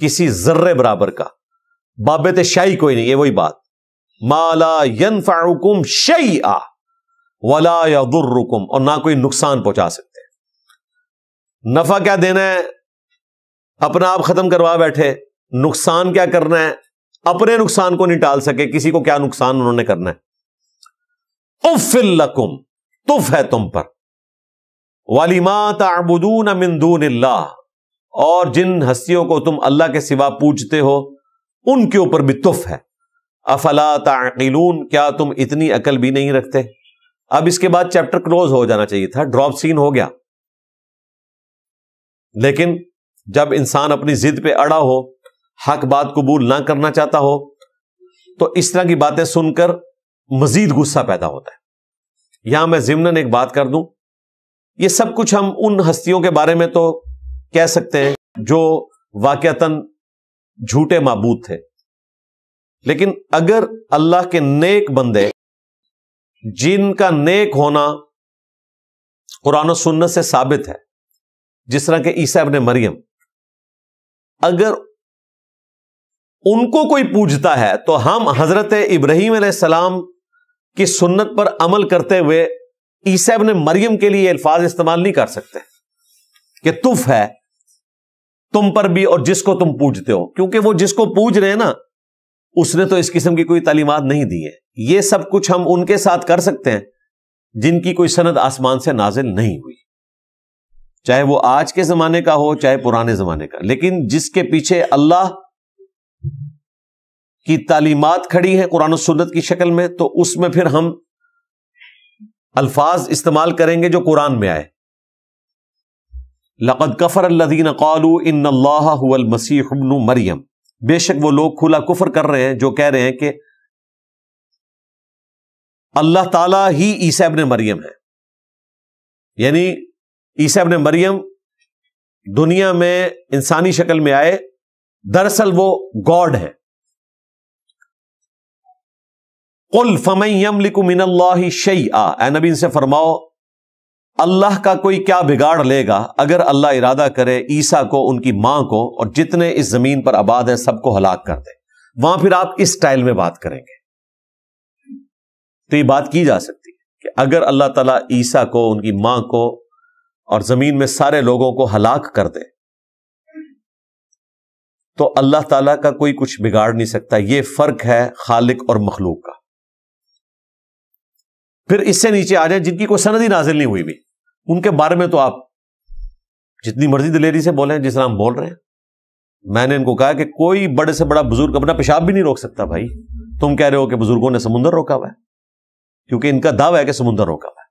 کسی ذرے برابر کا، بابت شیء کوئی نہیں، یہ وہی بات، ما لا ينفعکم شیئا ولا یضرکم، اور نہ کوئی نقصان پہنچا سکتے۔ نفع کیا دینا ہے، اپنا آپ ختم کروا بیٹھے، نقصان کیا کرنا ہے، اپنے نقصان کو نہیں ٹال سکے، کسی کو کیا نقصان انہوں نے کرنا ہے۔ اف لکم، تف ہے تم پر، وَلِمَا تَعْبُدُونَ مِن دُونِ اللَّهِ، اور جن ہستیوں کو تم اللہ کے سوا پوجتے ہو ان کے اوپر بھی تف ہے۔ افلا تعقلون، کیا تم اتنی عقل بھی نہیں رکھتے؟ اب اس کے بعد چیپٹر کلوز ہو جانا چاہیے تھا، ڈراپ سین ہو گیا، لیکن جب انسان اپنی ضد پہ اڑا ہو، حق بات قبول نہ کرنا چاہتا ہو، تو اس طرح کی باتیں سن کر مزید غصہ پیدا ہوتا ہے۔ یہاں میں ضمناً ایک بات کر دوں، یہ سب کچھ ہم ان ہستیوں کے بارے میں تو کہہ سکتے ہیں جو واقعتاً جھوٹے معبود تھے، لیکن اگر اللہ کے نیک بندے جن کا نیک ہونا قرآن و سنت سے ثابت ہے، جس طرح کہ عیسیٰ ابن مریم، اگر ان کو کوئی پوجتا ہے تو ہم حضرت ابراہیم علیہ السلام کی سنت پر عمل کرتے ہوئے عیسیٰ ابن مریم کے لیے الفاظ استعمال نہیں کر سکتے کہ تف ہے تم پر بھی اور جس کو تم پوجتے ہو، کیونکہ وہ جس کو پوج رہے ہیں نا، اس نے تو اس قسم کی کوئی تعلیمات نہیں دی ہے۔ یہ سب کچھ ہم ان کے ساتھ کر سکتے ہیں جن کی کوئی سند آسمان سے نازل نہیں ہوئی۔ چاہے وہ آج کے زمانے کا ہو چاہے پرانے زمانے کا، لیکن جس کے پیچھے اللہ کی تعلیمات کھڑی ہیں قرآن و سنت کی شکل میں، تو اس میں پھر ہم الفاظ استعمال کریں گے جو قرآن میں آئے. لقد کفر الذین قالوا ان اللہ هو المسیح ابن مریم، بے شک وہ لوگ کھلا کفر کر رہے ہیں جو کہہ رہے ہیں کہ اللہ تعالیٰ ہی عیسیٰ ابن مریم ہے. یعنی عیسیٰ ابن مریم دنیا میں انسانی شکل میں آئے، دراصل وہ گاڈ ہے. قل فمن یملک من اللہ شیئا، اے نبی ان سے فرماؤ اللہ کا کوئی کیا بگاڑ لے گا اگر اللہ ارادہ کرے عیسیٰ کو، ان کی ماں کو اور جتنے اس زمین پر آباد ہیں سب کو ہلاک کر دے. وہاں پھر آپ اس سٹائل میں بات کریں گے تو یہ بات کی جا سکتی ہے کہ اگر اللہ تعالیٰ عیسیٰ کو، ان کی ماں کو اور زمین میں سارے لوگوں کو ہلاک کر دے تو اللہ تعالیٰ کا کوئی کچھ بگاڑ نہیں سکتا. یہ فرق ہے خالق اور مخلوق کا. پھر اس سے نیچے آ جائیں جن کی کوئی سند ہی نازل نہیں ہوئی بھی، ان کے بارے میں تو آپ جتنی مرضی دلیری سے بولیں جس طرح ہم بول رہے ہیں. میں نے ان کو کہا کہ کوئی بڑے سے بڑا بزرگ اپنا پیشاب بھی نہیں روک سکتا. بھائی تم کہہ رہے ہو کہ بزرگوں نے سمندر روکا ہوا ہے، کیونکہ ان کا دعویٰ ہے کہ سمندر روکا ہوا ہے.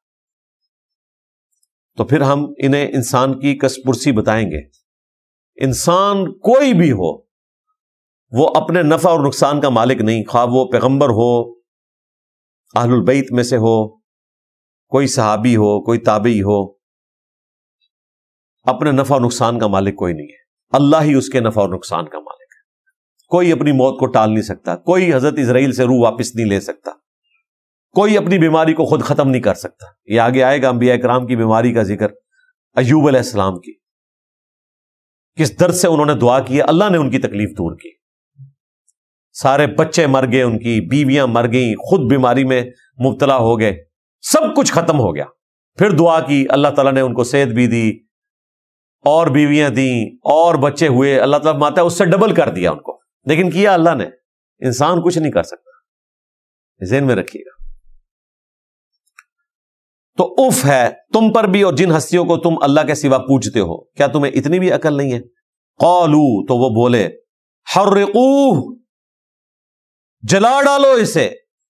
تو پھر ہم انہیں انسان کی کس پرسی بتائیں گے. انسان کوئی بھی ہو وہ اپنے نفع اور نقصان کا مالک نہیں، خواہ وہ پیغمبر ہو، اہل البیت میں سے ہو، کوئی صحابی ہو، کوئی تابعی ہو، اپنے نفع و نقصان کا مالک کوئی نہیں ہے. اللہ ہی اس کے نفع اور نقصان کا مالک ہے. کوئی اپنی موت کو ٹال نہیں سکتا، کوئی حضرت اسرائیل سے روح واپس نہیں لے سکتا، کوئی اپنی بیماری کو خود ختم نہیں کر سکتا. یہ آگے آئے گا انبیاء کرام کی بیماری کا ذکر، ایوب علیہ السلام کی، کس درد سے انہوں نے دعا کی، اللہ نے ان کی تکلیف دور کی. سارے بچے مر گئے، ان کی بیویاں مر گئیں، خود بیماری میں مبتلا ہو گئے، سب کچھ ختم ہو گیا. پھر دعا کی، اللہ تعالیٰ نے ان کو صحت بھی دی اور بیویاں دیں اور بچے ہوئے. اللہ تعالیٰ ماتا ہے اس سے ڈبل کر دیا ان کو، لیکن کیا اللہ نے. انسان کچھ نہیں کر سکتا، ذہن میں رکھیے گا. تو اف ہے تم پر بھی اور جن ہستیوں کو تم اللہ کے سوا پوجتے ہو، کیا تمہیں اتنی بھی عقل نہیں ہے؟ قالو، تو وہ بولے، حرقوہ، جلا ڈالو اسے،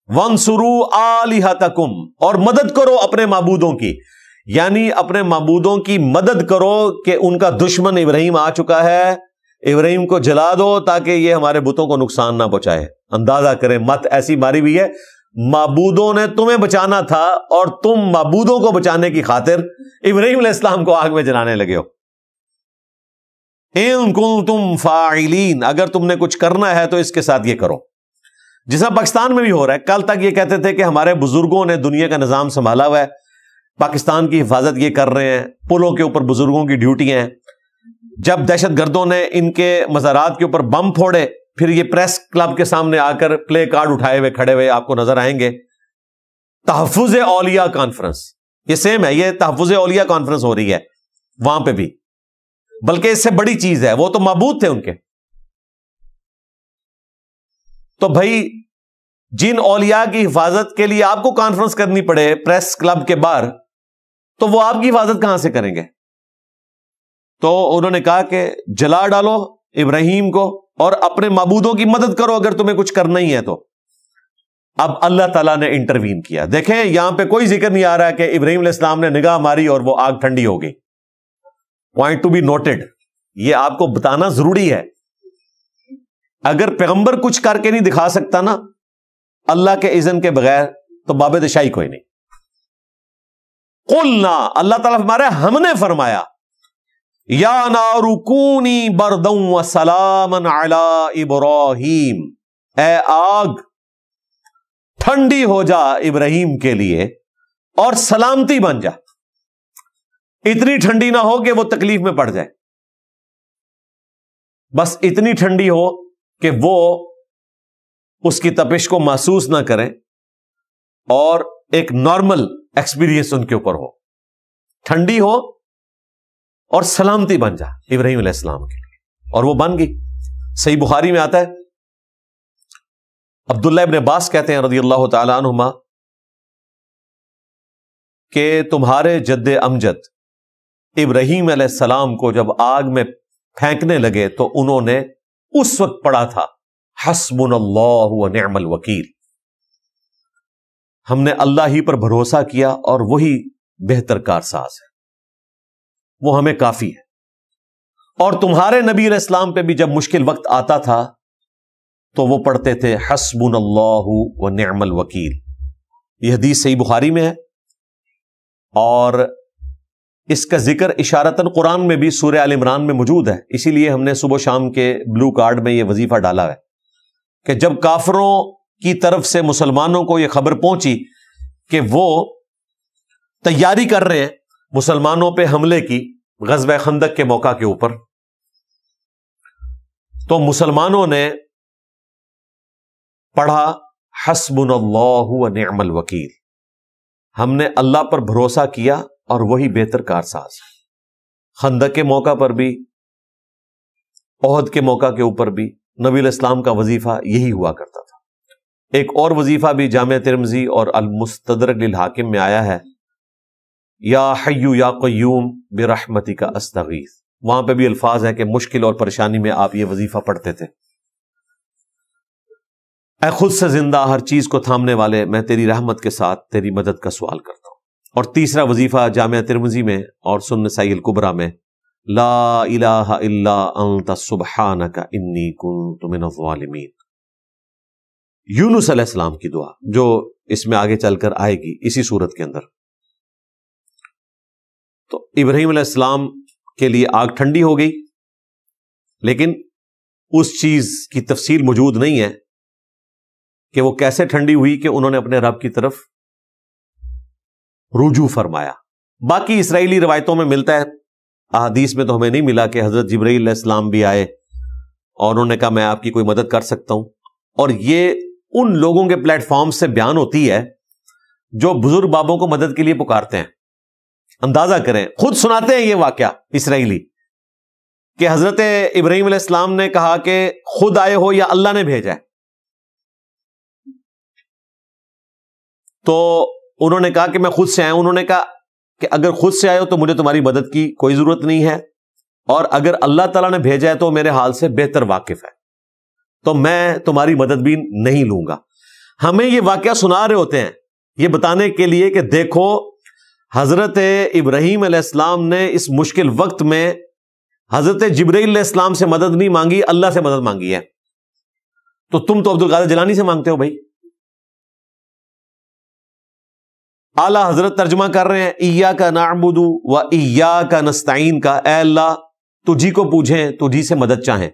وانصروا آلہتکم، اور مدد کرو اپنے معبودوں کی. یعنی اپنے معبودوں کی مدد کرو کہ ان کا دشمن ابراہیم آ چکا ہے، ابراہیم کو جلا دو تاکہ یہ ہمارے بتوں کو نقصان نہ پہنچائے. اندازہ کریں مت ایسی ماری ہوئی ہے، معبودوں نے تمہیں بچانا تھا اور تم معبودوں کو بچانے کی خاطر ابراہیم علیہ السلام کو آگ میں جلانے لگے ہو. ان کنتم فاعلین، اگر تم نے کچھ کرنا ہے تو اس کے ساتھ یہ کرو. جیسا پاکستان میں بھی ہو رہا ہے. کل تک یہ کہتے تھے کہ ہمارے بزرگوں نے دنیا کا نظام سنبھالا ہوا ہے، پاکستان کی حفاظت یہ کر رہے ہیں، پلوں کے اوپر بزرگوں کی ڈیوٹیاں ہیں. جب دہشت گردوں نے ان کے مزارات کے اوپر بم پھوڑے، پھر یہ پریس کلب کے سامنے آ کر پلے کارڈ اٹھائے ہوئے کھڑے ہوئے آپ کو نظر آئیں گے. تحفظ اولیاء کانفرنس، یہ سیم ہے، یہ تحفظ اولیاء کانفرنس ہو رہی ہے وہاں پہ بھی. بلکہ اس سے بڑی چیز ہے، وہ تو معبود تھے ان کے. تو بھائی جن اولیاء کی حفاظت کے لیے آپ کو کانفرنس کرنی پڑے پریس کلب کے باہر، تو وہ آپ کی حفاظت کہاں سے کریں گے؟ تو انہوں نے کہا کہ جلا ڈالو ابراہیم کو اور اپنے معبودوں کی مدد کرو اگر تمہیں کچھ کرنا ہی ہے تو. اب اللہ تعالیٰ نے انٹروین کیا. دیکھیں یہاں پہ کوئی ذکر نہیں آ رہا کہ ابراہیم علیہ السلام نے نگاہ ماری اور وہ آگ ٹھنڈی ہو گئی. پوائنٹ ٹو بی نوٹڈ، یہ آپ کو بتانا ضروری ہے. اگر پیغمبر کچھ کر کے نہیں دکھا سکتا نا اللہ کے اذن کے بغیر، تو باب دشائی کوئی نہیں. قلنا، اللہ تعالیٰ ہمارے ہم نے فرمایا، یا نار کونی بردا وسلاما علی ابراہیم، اے آگ ٹھنڈی ہو جا ابراہیم کے لیے اور سلامتی بن جا. اتنی ٹھنڈی نہ ہو کہ وہ تکلیف میں پڑ جائے، بس اتنی ٹھنڈی ہو کہ وہ اس کی تپش کو محسوس نہ کریں اور ایک نارمل ایکسپیرینس ان کے اوپر ہو. ٹھنڈی ہو اور سلامتی بن جا ابراہیم علیہ السلام کے لیے، اور وہ بن گئی. صحیح بخاری میں آتا ہے، عبداللہ ابن عباس کہتے ہیں رضی اللہ تعالی عنہما کہ تمہارے جد امجد ابراہیم علیہ السلام کو جب آگ میں پھینکنے لگے تو انہوں نے اس وقت پڑھا تھا حسبنا اللہ و نعم الوکیل، ہم نے اللہ ہی پر بھروسہ کیا اور وہی بہتر کارساز ہے، وہ ہمیں کافی ہے۔ اور تمہارے نبی علیہ السلام پہ بھی جب مشکل وقت آتا تھا تو وہ پڑھتے تھے حسبنا اللہ و نعم الوکیل۔ یہ حدیث صحیح بخاری میں ہے، اور اس کا ذکر اشارتاً قرآن میں بھی سورہ آل عمران میں موجود ہے، اسی لیے ہم نے صبح و شام کے بلو کارڈ میں یہ وظیفہ ڈالا ہے کہ جب کافروں کی طرف سے مسلمانوں کو یہ خبر پہنچی کہ وہ تیاری کر رہے ہیں مسلمانوں پہ حملے کی غزوہ خندق کے موقع کے اوپر، تو مسلمانوں نے پڑھا حسبنا اللہ و نعم الوکیل، ہم نے اللہ پر بھروسہ کیا اور وہی بہتر کارساز ہے۔ خندق کے موقع پر بھی، احد کے موقع کے اوپر بھی نبی علیہ السلام کا وظیفہ یہی ہوا کرتا تھا۔ ایک اور وظیفہ بھی جامع ترمذی اور المستدرک للحاکم میں آیا ہے، یا حی یا قیوم برحمتک استغیث، وہاں پہ بھی الفاظ ہیں کہ مشکل اور پریشانی میں آپ یہ وظیفہ پڑھتے تھے۔ اے خود سے زندہ ہر چیز کو تھامنے والے، میں تیری رحمت کے ساتھ تیری مدد کا سوال کرتا ہوں۔ اور تیسرا وظیفہ جامع ترمذی میں اور سنن نسائی الکبریٰ میں، لا الہ الا انت سبحانک انی کنت من الظالمین، یونس علیہ السلام کی دعا جو اس میں آگے چل کر آئے گی اسی صورت کے اندر۔ تو ابراہیم علیہ السلام کے لیے آگ ٹھنڈی ہو گئی، لیکن اس چیز کی تفصیل موجود نہیں ہے کہ وہ کیسے ٹھنڈی ہوئی کہ انہوں نے اپنے رب کی طرف رجوع فرمایا۔ باقی اسرائیلی روایتوں میں ملتا ہے، احادیث میں تو ہمیں نہیں ملا کہ حضرت جبرائیل علیہ السلام بھی آئے اور انہوں نے کہا میں آپ کی کوئی مدد کر سکتا ہوں۔ اور یہ ان لوگوں کے پلیٹ فارم سے بیان ہوتی ہے جو بزرگ بابوں کو مدد کے لیے پکارتے ہیں۔ اندازہ کریں، خود سناتے ہیں یہ واقعہ اسرائیلی کہ حضرت ابراہیم علیہ السلام نے کہا کہ خود آئے ہو یا اللہ نے بھیجا ہے، تو انہوں نے کہا کہ میں خود سے آیا ہوں۔ انہوں نے کہا کہ اگر خود سے آئے ہو تو مجھے تمہاری مدد کی کوئی ضرورت نہیں ہے، اور اگر اللہ تعالیٰ نے بھیجا ہے تو میرے حال سے بہتر واقف ہے، تو میں تمہاری مدد بھی نہیں لوں گا۔ ہمیں یہ واقعہ سنا رہے ہوتے ہیں یہ بتانے کے لیے کہ دیکھو حضرت ابراہیم علیہ السلام نے اس مشکل وقت میں حضرت جبرائیل علیہ السلام سے مدد نہیں مانگی، اللہ سے مدد مانگی ہے، تو تم تو عبدالقادر جیلانی سے مانگتے ہو بھائی۔ اعلیٰ حضرت ترجمہ کر رہے ہیں ایاک نعبد و ایاک نستعین کا، اے اللہ تجھی کو پوجیں، تجھی سے مدد چاہیں۔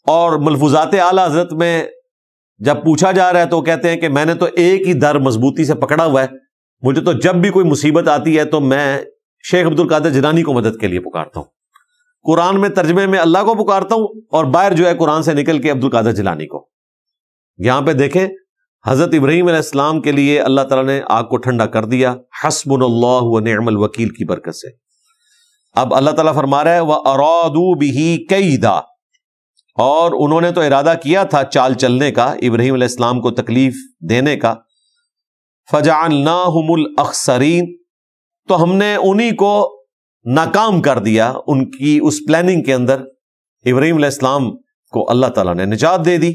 اور ملفوظات اعلیٰ حضرت میں جب پوچھا جا رہا ہے تو کہتے ہیں کہ میں نے تو ایک ہی در مضبوطی سے پکڑا ہوا ہے، مجھے تو جب بھی کوئی مصیبت آتی ہے تو میں شیخ عبدالقادر جیلانی کو مدد کے لیے پکارتا ہوں۔ قرآن میں ترجمے میں اللہ کو پکارتا ہوں اور باہر جو ہے قرآن سے نکل کے عبدالقادر جیلانی کو۔ یہاں پہ دیکھیں حضرت ابراہیم علیہ السلام کے لیے اللہ تعالیٰ نے آگ کو ٹھنڈا کر دیا حسبنا اللہ و نعم الوکیل کی برکت سے۔ اب اللہ تعالیٰ فرما رہا ہے وَأَرَادُوا بِهِ كَيْدًا، اور انہوں نے تو ارادہ کیا تھا چال چلنے کا، ابراہیم علیہ السلام کو تکلیف دینے کا، فَجَعَلْنَاهُمُ الْأَخْسَرِينَ، تو ہم نے انہی کو ناکام کر دیا ان کی اس پلاننگ کے اندر۔ ابراہیم علیہ السلام کو اللہ تعالیٰ نے نجات دے دی۔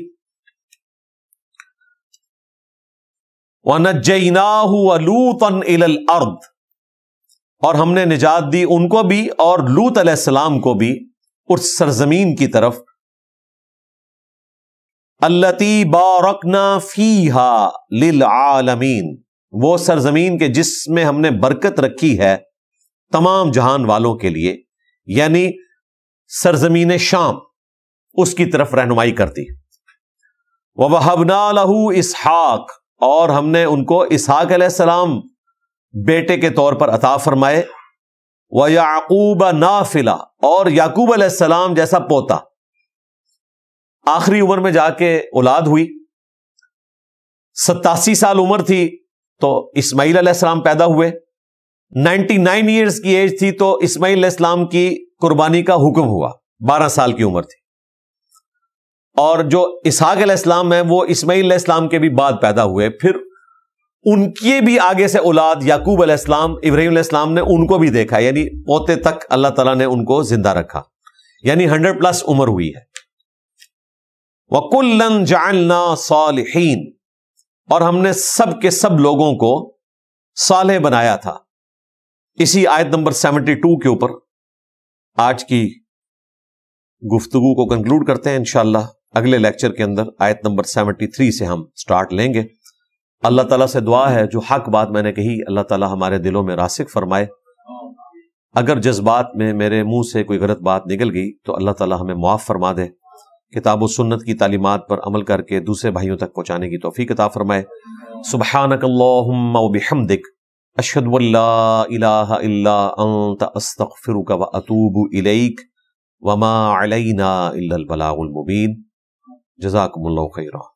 وَنَجَّيْنَاهُ وَلُوطًا إِلَى الْأَرْضِ، اور ہم نے نجات دی ان کو بھی اور لوط علیہ السلام کو بھی اس سرزمین کی طرف، الَّتِي بَارَكْنَا فِيهَا لِلْعَالَمِينَ، وہ سرزمین کے جس میں ہم نے برکت رکھی ہے تمام جہان والوں کے لیے، یعنی سرزمین شام، اس کی طرف رہنمائی کرتی۔ وَوَهَبْنَا لَهُ إِسْحَاقَ، اور ہم نے ان کو اسحاق علیہ السلام بیٹے کے طور پر عطا فرمائے، وَيَعْقُوبَ نَافِلَةً، اور یعقوب علیہ السلام جیسا پوتا۔ آخری عمر میں جا کے اولاد ہوئی، 87 سال عمر تھی تو اسماعیل علیہ السلام پیدا ہوئے، 99 ایئرز کی ایج تھی تو اسماعیل علیہ السلام کی قربانی کا حکم ہوا، 12 سال کی عمر تھی۔ اور جو اسحاق علیہ السلام ہے وہ اسماعیل علیہ السلام کے بھی بعد پیدا ہوئے، پھر ان کے بھی آگے سے اولاد یعقوب علیہ السلام، ابراہیم علیہ السلام نے ان کو بھی دیکھا، یعنی پوتے تک اللہ تعالیٰ نے ان کو زندہ رکھا، یعنی 100+ عمر ہوئی ہے۔ وَكُلًّا جَعَلْنَا صَالِحِينَ، اور ہم نے سب کے سب لوگوں کو صالح بنایا تھا۔ اسی آیت نمبر 72 کے اوپر آج کی گفتگو کو کنکلوڈ کرتے ہیں انشاءاللہ۔ اگلے لیکچر کے اندر آیت نمبر 73 سے ہم سٹارٹ لیں گے۔ اللہ تعالیٰ سے دعا ہے جو حق بات میں نے کہی اللہ تعالیٰ ہمارے دلوں میں راسخ فرمائے، اگر جذبات میں میرے منہ سے کوئی غلط بات نکل گئی تو اللہ تعالیٰ ہمیں معاف فرما دے، کتاب و سنت کی تعلیمات پر عمل کر کے دوسرے بھائیوں تک پہنچانے کی توفیق عطا فرمائے۔ سبحانک اللہم و بحمدک، اشہد ان لا الہ الا انت، استغفرک و اتوب الیک، وما علینا الا البلاغ المبین۔ جزاکم اللہ خیرا۔